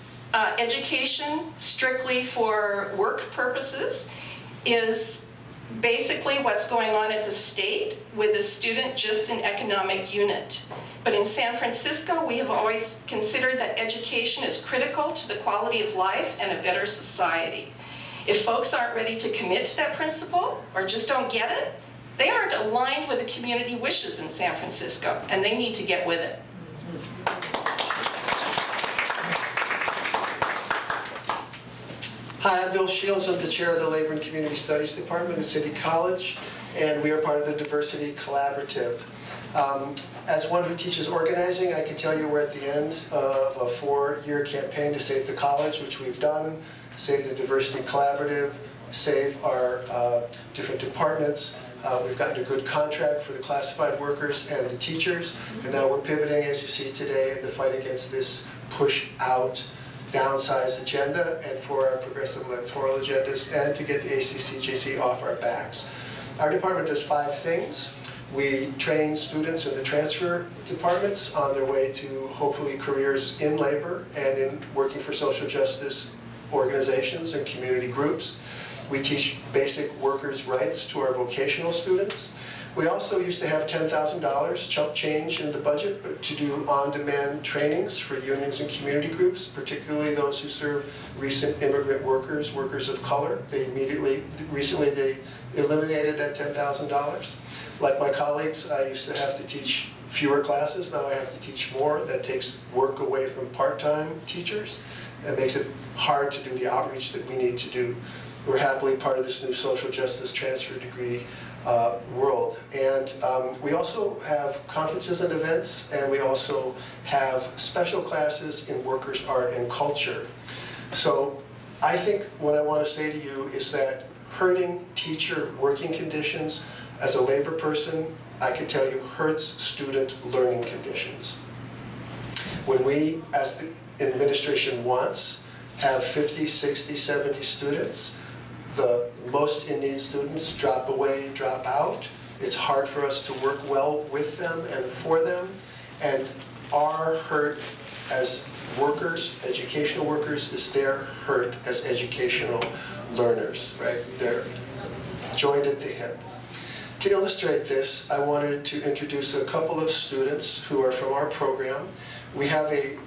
education strictly for work purposes is basically what's going on at the state with the student just an economic unit. But in San Francisco, we have always considered that education is critical to the quality of life and a better society. If folks aren't ready to commit to that principle or just don't get it, They aren't aligned with the community wishes in San Francisco, and they need to get with it. Hi, I'm Bill Shields. I'm the chair of the Labor and Community Studies Department at City College, and we are part of the Diversity Collaborative. As one who teaches organizing, I can tell you we're at the end of a 4-year campaign to save the college, which we've done, save the Diversity Collaborative, save our different departments. We've gotten a good contract for the classified workers and the teachers, and now we're pivoting, as you see today, in the fight against this push out, downsize agenda, and for our progressive electoral agendas, and to get the ACCJC off our backs. Our department does 5 things. We train students in the transfer departments on their way to hopefully careers in labor and in working for social justice organizations and community groups. We teach basic workers' rights to our vocational students. We also used to have $10,000 chump change in the budget to do on-demand trainings for unions and community groups, particularly those who serve recent immigrant workers, workers of color. Recently they eliminated that $10,000. Like my colleagues, I used to have to teach fewer classes. Now I have to teach more. That takes work away from part-time teachers. It makes it hard to do the outreach that we need to do. We're happily part of this new social justice transfer degree world. And we also have conferences and events, and we also have special classes in workers' art and culture. So I think what I want to say to you is that hurting teacher working conditions as a labor person, I can tell you, hurts student learning conditions. When we, as the administration wants, have 50, 60, 70 students, the most in-need students drop away, drop out. It's hard for us to work well with them and for them. And our hurt as workers, educational workers, is their hurt as educational learners, right? They're joined at the hip. To illustrate this, I wanted to introduce a couple of students who are from our program. We have a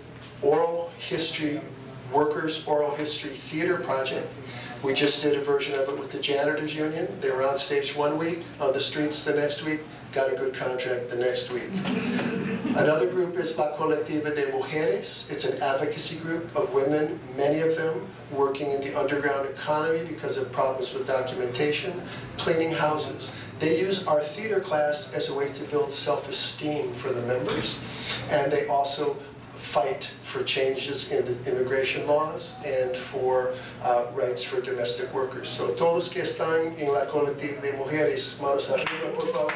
workers' oral history theater project. We just did a version of it with the Janitors Union. They were on stage 1 week, on the streets the next week, got a good contract the next week. Another group is La Colectiva de Mujeres. It's an advocacy group of women, many of them working in the underground economy because of problems with documentation, cleaning houses. They use our theater class as a way to build self-esteem for the members, and they also fight for changes in the immigration laws and for rights for domestic workers. So todos que están en la colectiva de mujeres, manos arriba, por favor.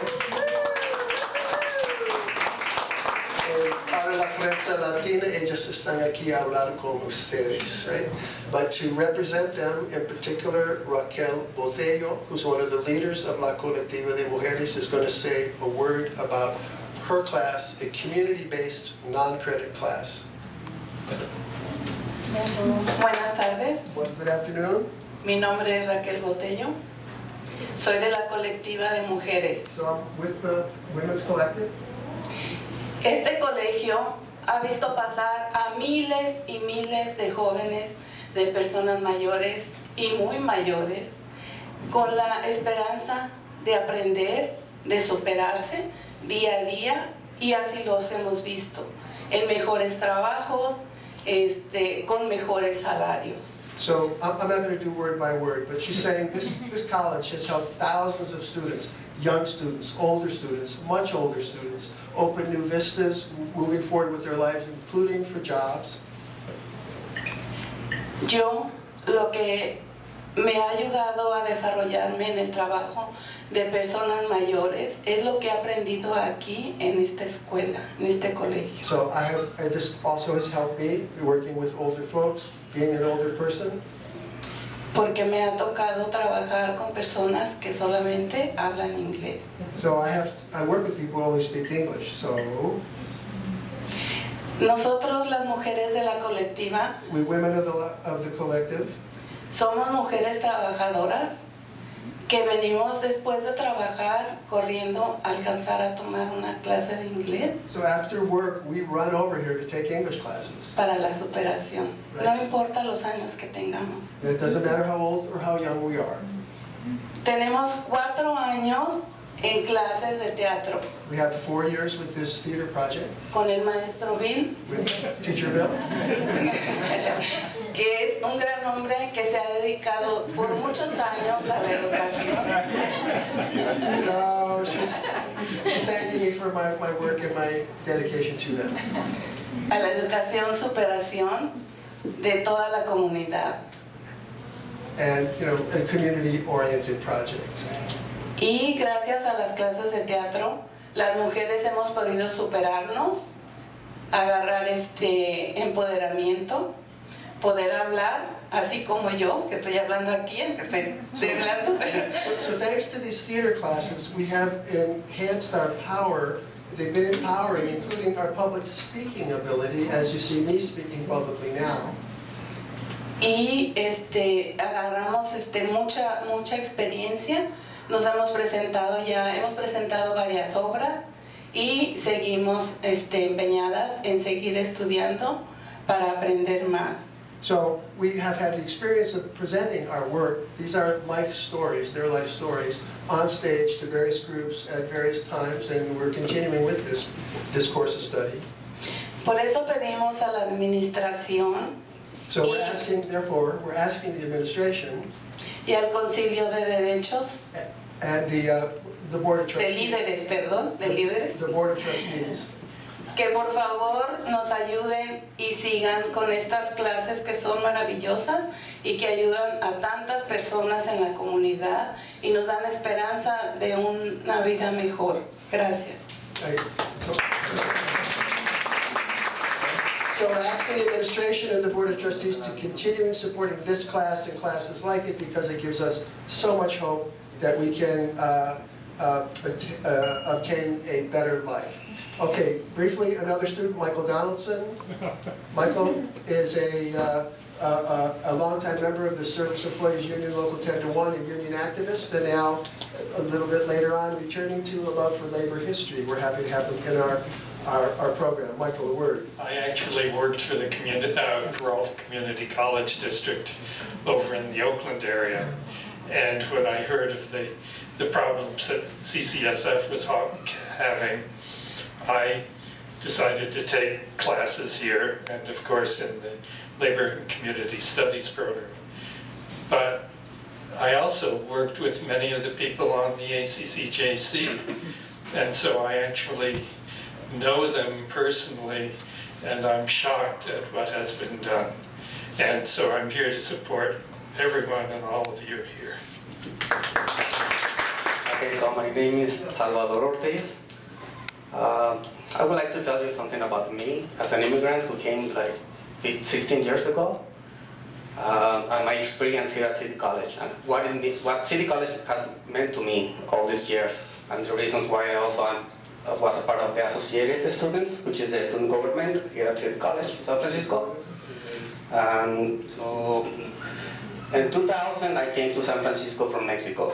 Para la prensa latina, ellas están aquí a hablar con ustedes, right? But to represent them, in particular, Raquel Botello, who's one of the leaders of La Colectiva de Mujeres, is going to say a word about her class, a community-based, non-credit class. Buenas tardes, Well, good afternoon. mi nombre es Raquel Botello, soy de la colectiva de mujeres. So I'm with the Women's Collective. Este colegio ha visto pasar a miles y miles de jóvenes, de personas mayores y muy mayores, con la esperanza de aprender, de superarse día a día, y así los hemos visto, en mejores trabajos, con mejores salarios. So I'm not going to do word by word, but she's saying this college has helped thousands of students, young students, older students, much older students, open new vistas, moving forward with their lives, including for jobs. Yo, lo que me ha ayudado a desarrollarme en el trabajo de personas mayores es lo que he aprendido aquí en esta escuela, en este colegio. So this also has helped me working with older folks, being an older person. Porque me ha tocado trabajar con personas que solamente hablan inglés. So I work with people who only speak English. So Nosotros, las mujeres de la colectiva, we women of the collective, somos mujeres trabajadoras que venimos después de trabajar corriendo a alcanzar a tomar una clase de inglés so after work we run over here to take English classes. para la superación. No Right. importa los años que tengamos. It doesn't matter how old or how young we are. Tenemos 4 años en clases de teatro We have 4 years with this theater project con el maestro Bill, with Teacher Bill. que es un gran hombre que se ha dedicado por muchos años a la educación. So she's thanking me for my work and my dedication to them. A la educación, superación de toda la comunidad. And, you know, a community-oriented project. Y gracias a las clases de teatro, las mujeres hemos podido superarnos, agarrar este empoderamiento, poder hablar, así como yo, que estoy hablando aquí, aunque estoy hablando, pero So thanks to these theater classes, we have enhanced our power. They've been empowering, including our public speaking ability, as you see me speaking publicly now. y agarramos mucha experiencia. Nos hemos presentado varias obras y seguimos empeñadas en seguir estudiando para aprender más. So we have had the experience of presenting our work. These are life stories, their life stories, on stage to various groups at various times, and we're continuing with this course of study. Por eso pedimos a la administración So we're asking the administration y al Concilio de Derechos, and the Board of de Trustees, líderes, the Board of Trustees, que por favor nos ayuden y sigan con estas clases que son maravillosas y que ayudan a tantas personas en la comunidad y nos dan esperanza de una vida mejor. Gracias. So we're asking the administration and the Board of Trustees to continue supporting this class and classes like it because it gives us so much hope that we can obtain a better life. Okay, briefly, another student, Michael Donaldson. Michael is a longtime member of the Service Employees Union Local 10-1, a union activist, and now, a little bit later on, returning to a love for labor history. We're happy to have him in our program. Michael, a word. I actually worked for the Peralta Community College District over in the Oakland area. And when I heard of the problems that CCSF was having, I decided to take classes here and of course in the Labor and Community Studies program. But I also worked with many of the people on the ACCJC, and so I actually know them personally, and I'm shocked at what has been done. And so I'm here to support everyone and all of you here. Okay, so my name is Salvador Ortiz. I would like to tell you something about me as an immigrant who came like 16 years ago, and my experience here at City College, and what City College has meant to me all these years, and the reasons why I also was a part of the Associated Students, which is the student government here at City College, San Francisco. And so in 2000, I came to San Francisco from Mexico.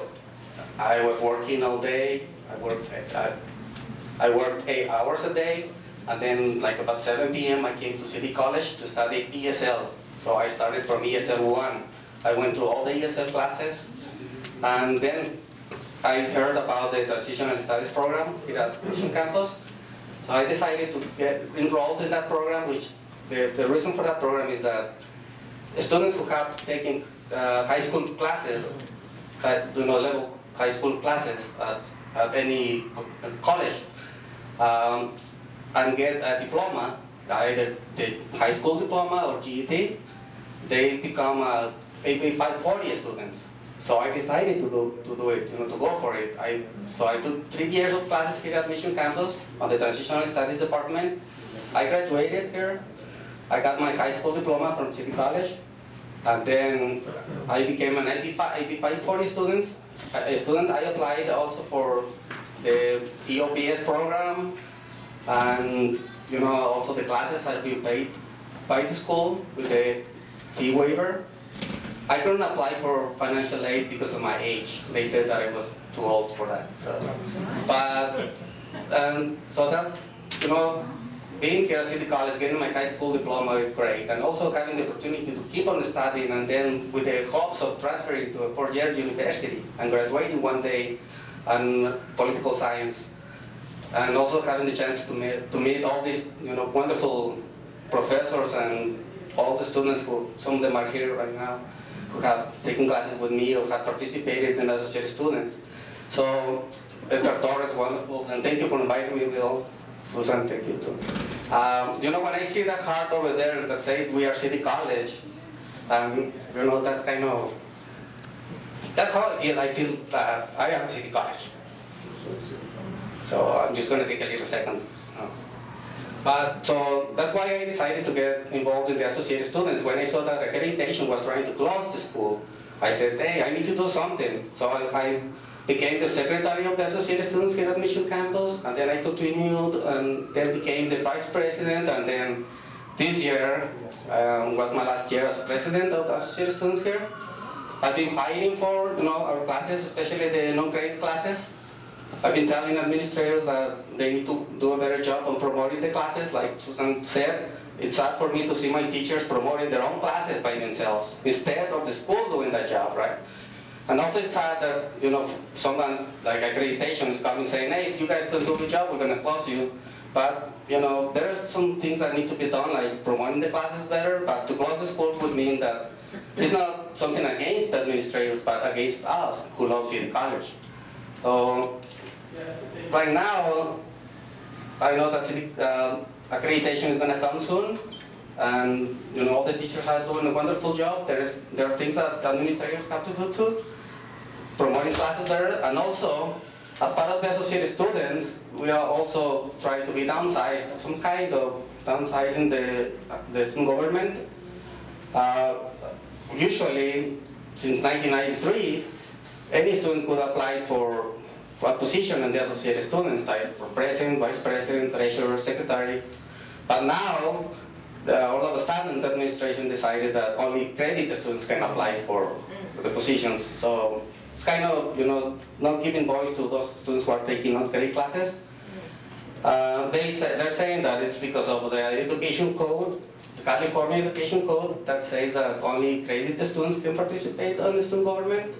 I was working all day. I worked 8 hours a day, and then like about 7 p.m. I came to City College to study ESL. So I started from ESL 1. I went through all the ESL classes, and then I heard about the Transitional Studies program here at Mission Campus. So I decided to get enrolled in that program, which the reason for that program is that students who have taken high school classes, level high school classes at any college, and get a diploma, either the high school diploma or GED, they become AP 540 students. So I decided to do it, to go for it. So I took 3 years of classes here at Mission Campus on the Transitional Studies Department. I graduated here. I got my high school diploma from City College, and then I became an AP 540 student. I applied also for the EOPS program, and also the classes have been paid by the school with the fee waiver. I couldn't apply for financial aid because of my age. They said that I was too old for that. So that's, being here at City College, getting my high school diploma is great, and also having the opportunity to keep on studying, and then with the hopes of transferring to a 4-year university and graduating one day and political science, and also having the chance to meet all these wonderful professors and all the students who, some of them are here right now, who have taken classes with me or have participated in associated students. So, Edgar Torres, wonderful, and thank you for inviting me, Will. Susan, thank you too. When I see that heart over there that says we are City College, that's kind of, that's how I feel. I feel that I am City College. So I'm just going to take a little second. So that's why I decided to get involved in the Associated Students. When I saw that accreditation was trying to close the school, I said, hey, I need to do something. So I became the secretary of the Associated Students here at Mission Campus, and then I continued and then became the vice president, and then this year was my last year as president of the Associated Students here. I've been fighting for our classes, especially the non-credit classes. I've been telling administrators that they need to do a better job on promoting the classes. Like Susan said, it's sad for me to see my teachers promoting their own classes by themselves instead of the school doing that job, right? And also it's sad that, someone like accreditation is coming saying, hey, if you guys don't do the job, we're going to close you. But, there are some things that need to be done, like promoting the classes better, but to close the school would mean that it's not something against the administrators, but against us who love City College. So, right now, I know that accreditation is going to come soon, and all the teachers are doing a wonderful job. There are things that administrators have to do too, promoting classes better, and also, as part of the Associated Students, we are also trying to be downsized, some kind of downsizing the student government. Usually, since 1993, any student could apply for a position in the Associated Students side, for president, vice president, treasurer, secretary. But now, all of a sudden, the administration decided that only credit students can apply for the positions. So it's kind of, not giving voice to those students who are taking non-credit classes. They're saying that it's because of the education code, the California education code, that says that only credit students can participate in the student government.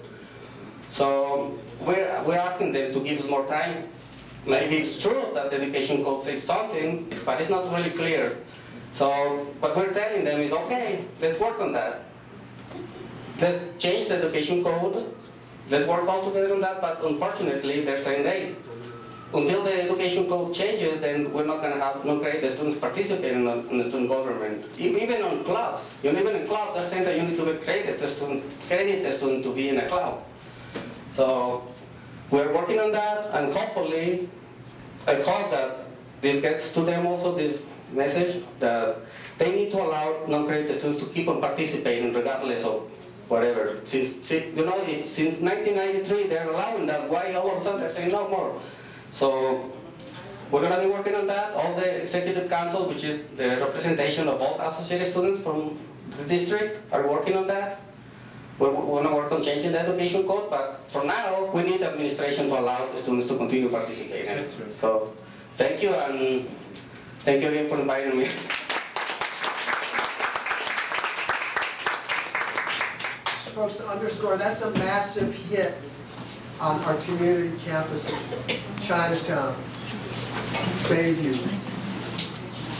So we're asking them to give us more time. Maybe it's true that the education code says something, but it's not really clear. So what we're telling them is, okay, let's work on that. Let's change the education code. Let's work all together on that, but unfortunately, they're saying, hey, until the education code changes, then we're not going to have non-credit students participating in the student government. Even on clubs. Even in clubs, they're saying that you need to be credit a student to be in a club. So we're working on that, and hopefully, I hope that this gets to them also, this message that they need to allow non-credit students to keep on participating regardless of whatever. Since 1993, they're allowing that. Why all of a sudden they're saying no more? So we're going to be working on that. All the executive council, which is the representation of all associated students from the district, are working on that. We want to work on changing the education code, but for now, we need administration to allow the students to continue participating. So thank you, and thank you again for inviting me. Folks, to underscore, that's a massive hit on our community campuses. Chinatown, Bayview,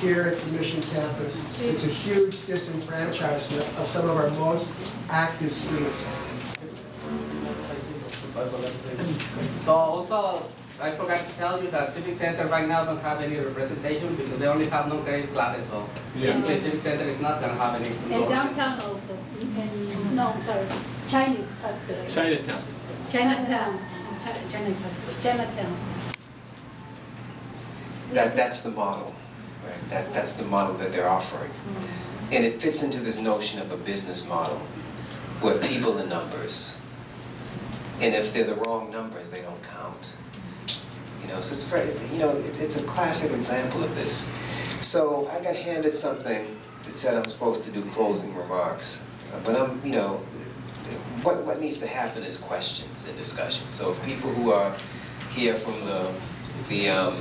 here at the Mission campus. It's a huge disenfranchisement of some of our most active students. So also, I forgot to tell you that Civic Center right now don't have any representation because they only have non-credit classes. So basically, Civic Center is not going to have any student. And downtown also. Chinese hospital. Chinatown. Chinatown. That's the model, right? That's the model that they're offering. And it fits into this notion of a business model where people are numbers. And if they're the wrong numbers, they don't count. So it's very, it's a classic example of this. So I got handed something that said I'm supposed to do closing remarks. But what needs to happen is questions and discussion. So if people who are here from the media,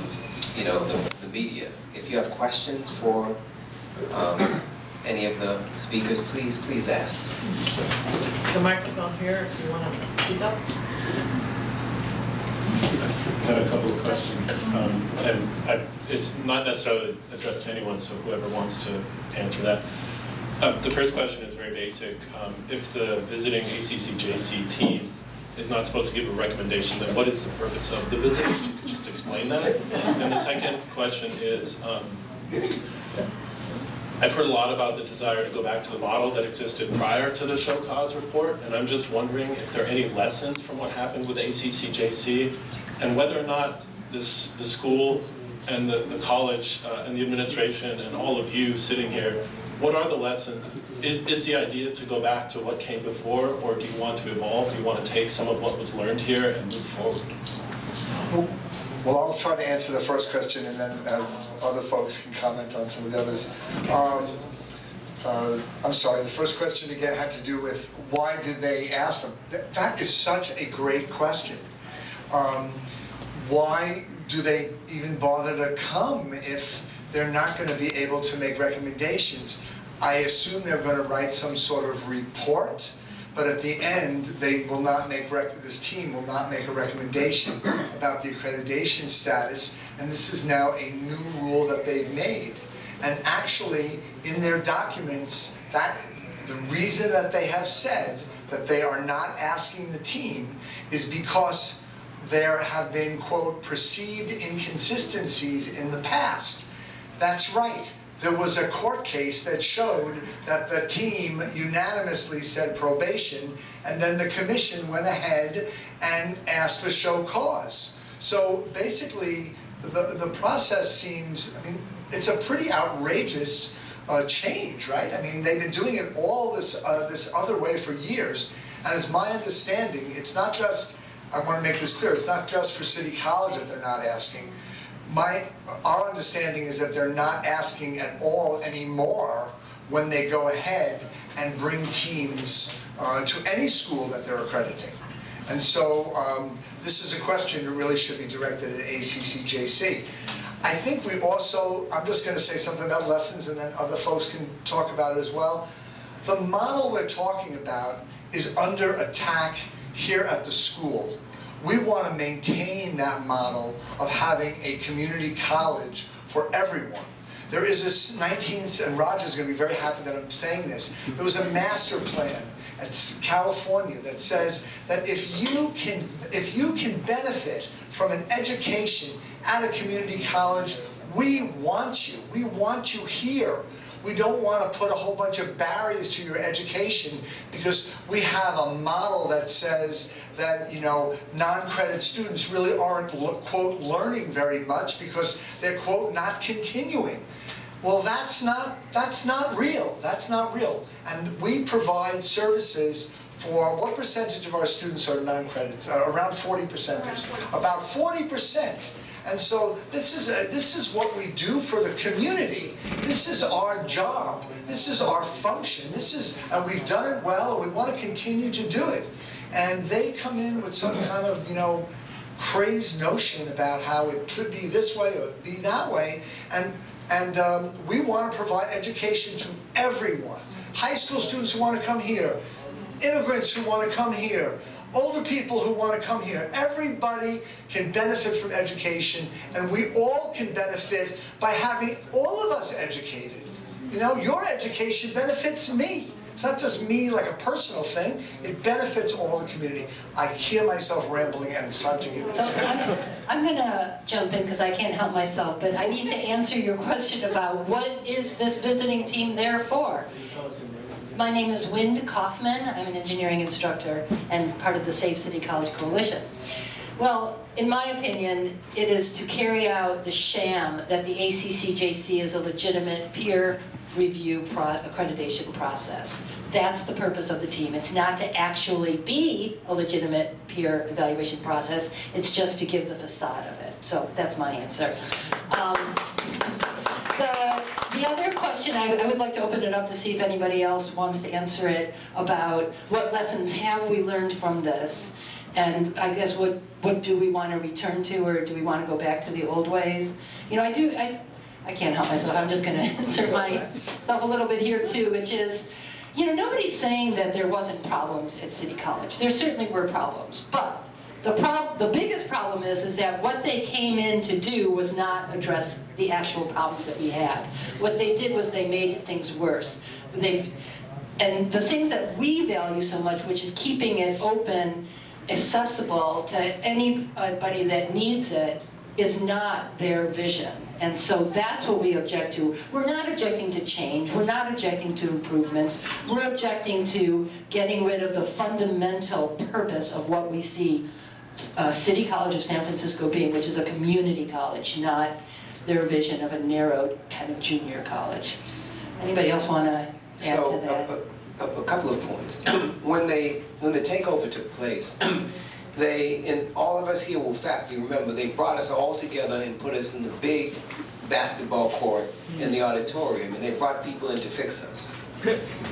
if you have questions for any of the speakers, please ask. The microphone here, if you want to speak up. had a couple of questions. It's not necessarily addressed to anyone, so whoever wants to answer that. The first question is very basic. If the visiting ACCJC team is not supposed to give a recommendation, then what is the purpose of the visit? If you could just explain that. And the second question is, I've heard a lot about the desire to go back to the model that existed prior to the show cause report, and I'm just wondering if there are any lessons from what happened with ACCJC, and whether or not the school and the college and the administration and all of you sitting here, what are the lessons? Is the idea to go back to what came before, or do you want to evolve? Do you want to take some of what was learned here and move forward? Well, I'll try to answer the first question, and then other folks can comment on some of the others. I'm sorry, the first question again had to do with why did they ask them? That is such a great question. Why do they even bother to come if they're not going to be able to make recommendations? I assume they're going to write some sort of report, but at the end, they will not make this team will not make a recommendation about the accreditation status, and this is now a new rule that they've made. And actually, in their documents, that the reason that they have said that they are not asking the team is because there have been, quote, perceived inconsistencies in the past. That's right. There was a court case that showed that the team unanimously said probation, and then the commission went ahead and asked for show cause. So basically, the process seems, I mean, it's a pretty outrageous change, right? I mean, they've been doing it all this other way for years, and it's my understanding, it's not just, I want to make this clear, it's not just for City College that they're not asking. Our understanding is that they're not asking at all anymore when they go ahead and bring teams to any school that they're accrediting. And so this is a question that really should be directed at ACCJC. I think we also, I'm just going to say something about lessons and then other folks can talk about it as well. The model we're talking about is under attack here at the school. We want to maintain that model of having a community college for everyone. There is this and Roger's going to be very happy that I'm saying this, there was a master plan at California that says that if you can benefit from an education at a community college, we want you here. We don't want to put a whole bunch of barriers to your education because we have a model that says that, you know, non-credit students really aren't, quote, learning very much because they're, quote, not continuing. Well, that's not real. That's not real. And we provide services for, what percentage of our students are non-credits? Around 40%. About 40%. And so this is what we do for the community. This is our job. This is our function. And we've done it well, and we want to continue to do it. And they come in with some kind of, you know, crazed notion about how it could be this way or be that way. And we want to provide education to everyone. High school students who want to come here, immigrants who want to come here, older people who want to come here. Everybody can benefit from education, and we all can benefit by having all of us educated. You know, your education benefits me. It's not just me like a personal thing, it benefits all the community. I hear myself rambling and it's time to give it. So I'm gonna jump in because I can't help myself, but I need to answer your question about what is this visiting team there for? My name is Wind Kaufman. I'm an engineering instructor and part of the Safe City College Coalition. Well, in my opinion, it is to carry out the sham that the ACCJC is a legitimate peer review accreditation process. That's the purpose of the team. It's not to actually be a legitimate peer evaluation process. It's just to give the facade of it. So that's my answer. The other question, I would like to open it up to see if anybody else wants to answer it, about what lessons have we learned from this? And I guess what do we want to return to, or do we want to go back to the old ways? You know, I can't help myself. I'm just going to insert myself a little bit here too, which is, you know, nobody's saying that there wasn't problems at City College. There certainly were problems, but The biggest problem is that what they came in to do was not address the actual problems that we had. What they did was they made things worse. And the things that we value so much, which is keeping it open, accessible to anybody that needs it, is not their vision. And so that's what we object to. We're not objecting to change. We're not objecting to improvements. We're objecting to getting rid of the fundamental purpose of what we see City College of San Francisco being, which is a community college, not their vision of a narrow kind of junior college. Anybody else want to add to that? A couple of points. When the takeover took place, and all of us here will factly remember, they brought us all together and put us in the big basketball court in the auditorium, and they brought people in to fix us.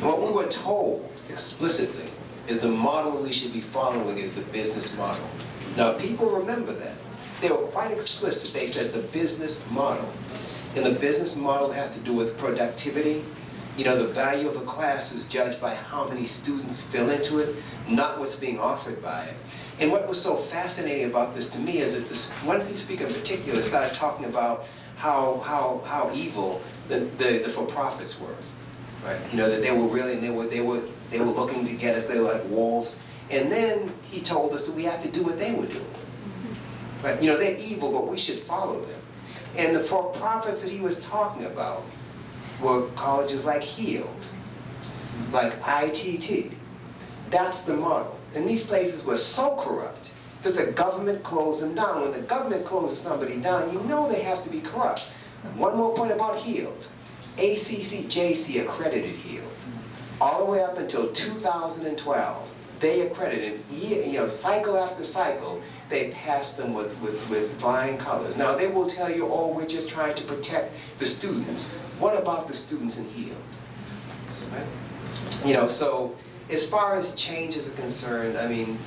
What we were told explicitly is the model we should be following is the business model. Now, people remember that. They were quite explicit. They said the business model. And the business model has to do with productivity. You know, the value of a class is judged by how many students fill into it, not what's being offered by it. And what was so fascinating about this to me is that this one speaker in particular started talking about how evil the for-profits were, right? You know, that they were really, they were looking to get us. They were like wolves. And then he told us that we have to do what they were doing, right? You know, they're evil, but we should follow them. And the for-profits that he was talking about were colleges like Heald, like ITT. That's the model. And these places were so corrupt that the government closed them down. When the government closes somebody down, you know they have to be corrupt. One more point about Heald. ACCJC accredited Heald. All the way up until 2012, they accredited, cycle after cycle, they passed them with flying colors. Now they will tell you, oh, we're just trying to protect the students. What about the students in Heald? Right? You know, so as far as changes are concerned, I mean,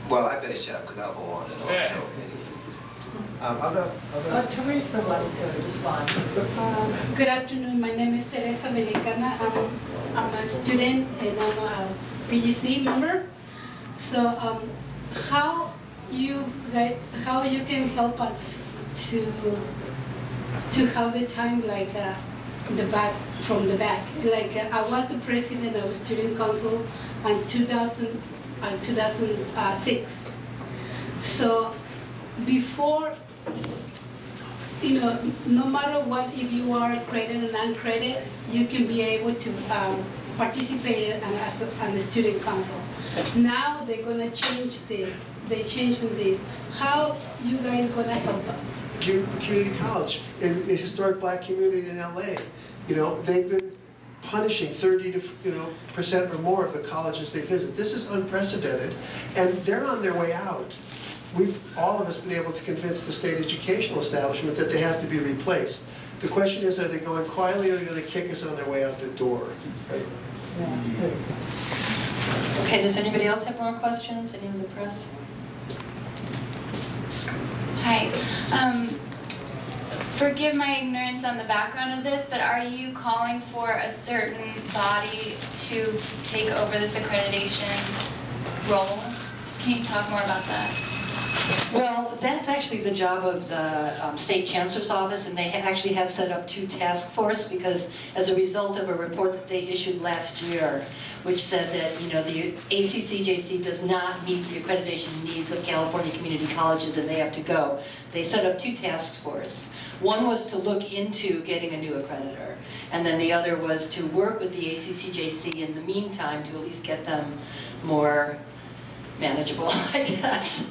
well, I better shut up because I'll go on and on. So, Teresa wanted to respond. Good afternoon. My name is Teresa Melicana. I'm a student and I'm a PGC member. So, how you can help us to have the time like from the back? Like I was the president of Student Council in 2006. So before, no matter what, if you are accredited or non-accredited, you can be able to participate on the Student Council. Now they're gonna change this. They changed this. How you guys gonna help us? Community college, in the historic black community in LA, they've been punishing 30% or more of the colleges they visit. This is unprecedented, and they're on their way out. We've all of us been able to convince the state educational establishment that they have to be replaced. The question is, are they going quietly or are they going to kick us on their way out the door? Right? Okay, does anybody else have more questions? Any of the press? Hi. Forgive my ignorance on the background of this, but are you calling for a certain body to take over this accreditation role? Can you talk more about that? Well, that's actually the job of the State Chancellor's Office, and they actually have set up 2 task force because as a result of a report that they issued last year, which said that the ACCJC does not meet the accreditation needs of California community colleges and they have to go. They set up 2 task force. One was to look into getting a new accreditor, and then the other was to work with the ACCJC in the meantime to at least get them more manageable, I guess.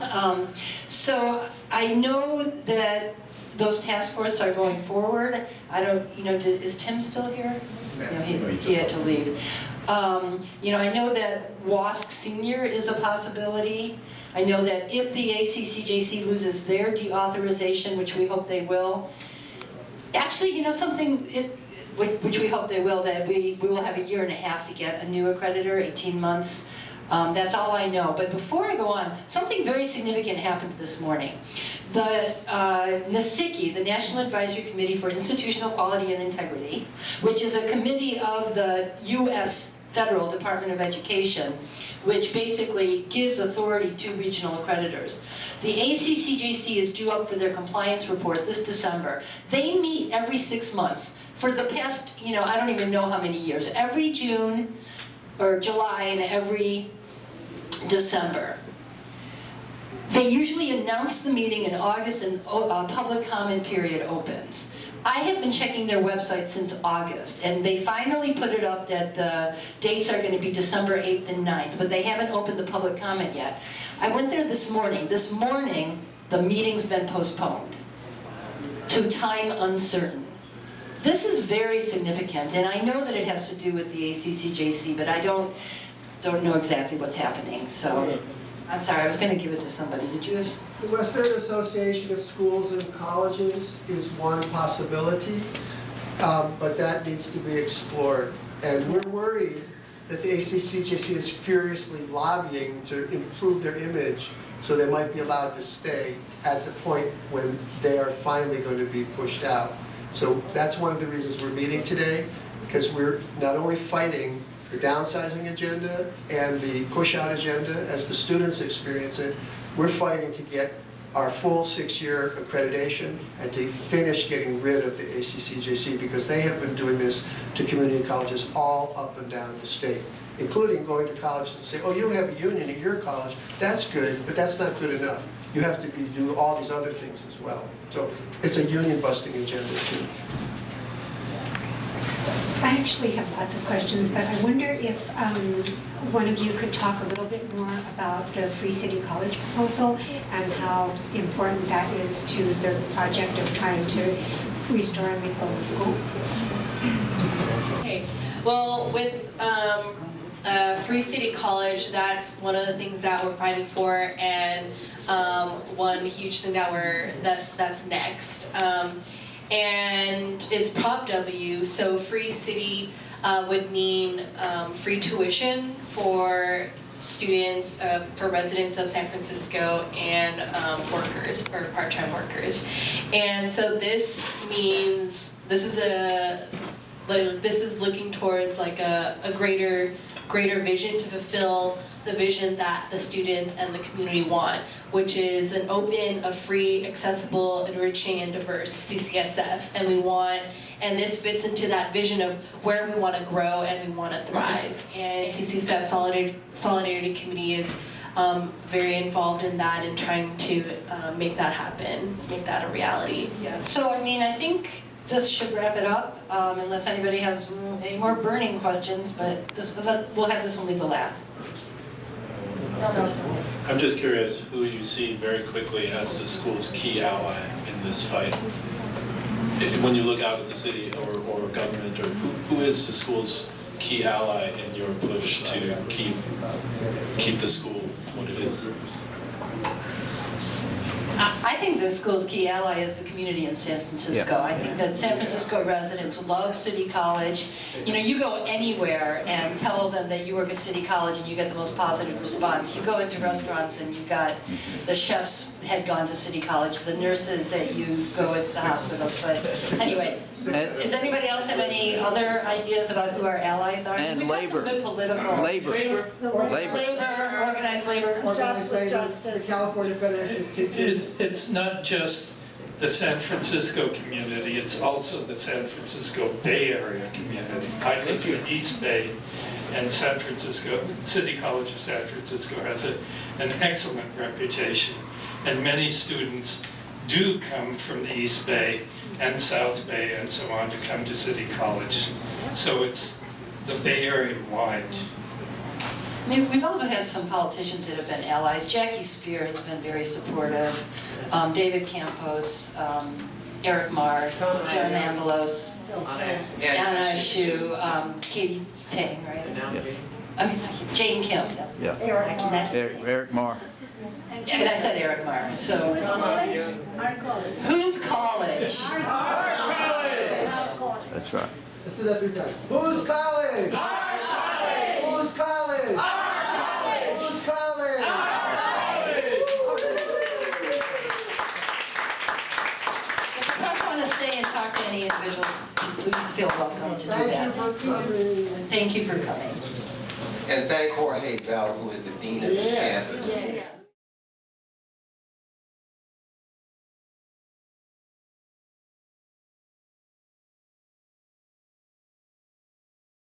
So I know that those task forces are going forward. I don't, is Tim still here? No, he had to leave. I know that WASC Senior is a possibility. I know that if the ACCJC loses their deauthorization, which we hope they will, actually, which we hope they will, that we will have 1.5 years to get a new accreditor, 18 months. That's all I know. But before I go on, something very significant happened this morning. The NASICI, the National Advisory Committee for Institutional Quality and Integrity, which is a committee of the U.S. federal Department of Education, which basically gives authority to regional accreditors. The ACCJC is due up for their compliance report this December. They meet every 6 months for the past, I don't even know how many years, every June or July and every December. They usually announce the meeting in August and a public comment period opens. I have been checking their website since August, and they finally put it up that the dates are going to be December 8th and 9th, but they haven't opened the public comment yet. I went there this morning. This morning, the meeting's been postponed to time uncertain. This is very significant, and I know that it has to do with the ACCJC, but I don't know exactly what's happening, so I'm sorry, I was going to give it to somebody. Did you? The Western Association of Schools and Colleges is one possibility, but that needs to be explored. And we're worried that the ACCJC is furiously lobbying to improve their image so they might be allowed to stay at the point when they are finally going to be pushed out. So that's one of the reasons we're meeting today, because we're not only fighting the downsizing agenda and the push-out agenda as the students experience it, we're fighting to get our full 6-year accreditation and to finish getting rid of the ACCJC, because they have been doing this to community colleges all up and down the state, including going to colleges and say, oh, you don't have a union at your college, that's good, but that's not good enough. You have to do all these other things as well. So it's a union-busting agenda too. I actually have lots of questions, but I wonder if one of you could talk a little bit more about the Free City College proposal and how important that is to the project of trying to restore and rebuild the school. Okay, well, with Free City College, that's one of the things that we're fighting for, and one huge thing that's next. And it's Prop W, so Free City would mean free tuition for students, for residents of San Francisco and workers, or part-time workers. And so this means, this is looking towards like a greater vision to fulfill the vision that the students and the community want, which is an open, a free, accessible, enriching, and diverse CCSF. And this fits into that vision of where we want to grow and we want to thrive. And CCSF Solidarity Committee is very involved in that and trying to make that happen, make that a reality. Yeah. So I think this should wrap it up, unless anybody has any more burning questions, but we'll have this one leave the last. I'm just curious who you see very quickly as the school's key ally in this fight. When you look out at the city or government, or who is the school's key ally in your push to keep the school what it is? I think the school's key ally is the community in San Francisco. I think that San Francisco residents love City College. You go anywhere and tell them that you work at City College and you get the most positive response. You go into restaurants and you've got the chefs had gone to City College, the nurses that you go with the hospitals. But anyway, does anybody else have any other ideas about who our allies are? And We've labor. got some good organized labor. Organized labor, the California Federation of Teachers. It's not just the San Francisco community, it's also the San Francisco Bay Area community. I live in East Bay, and San Francisco, City College of San Francisco has an excellent reputation, and many students do come from the East Bay and South Bay and so on to come to City College. So it's the Bay Area wide. We've also had some politicians that have been allies. Jackie Spear has been very supportive. David Campos, Eric Marr, John Ambelos, Anna Shu, Katie Tang, right? Jane Kim. Yeah. Eric Marr. Yeah, I said Eric Marr. So whose college? Our college. That's right. Let's do that 3 times. Whose college? Our college. Whose college? Our college. Whose college? Our college. If you guys want to stay and talk to any individuals, please feel feel welcome to do that. Thank you for coming. And thank Jorge Bell, who is the dean of this campus.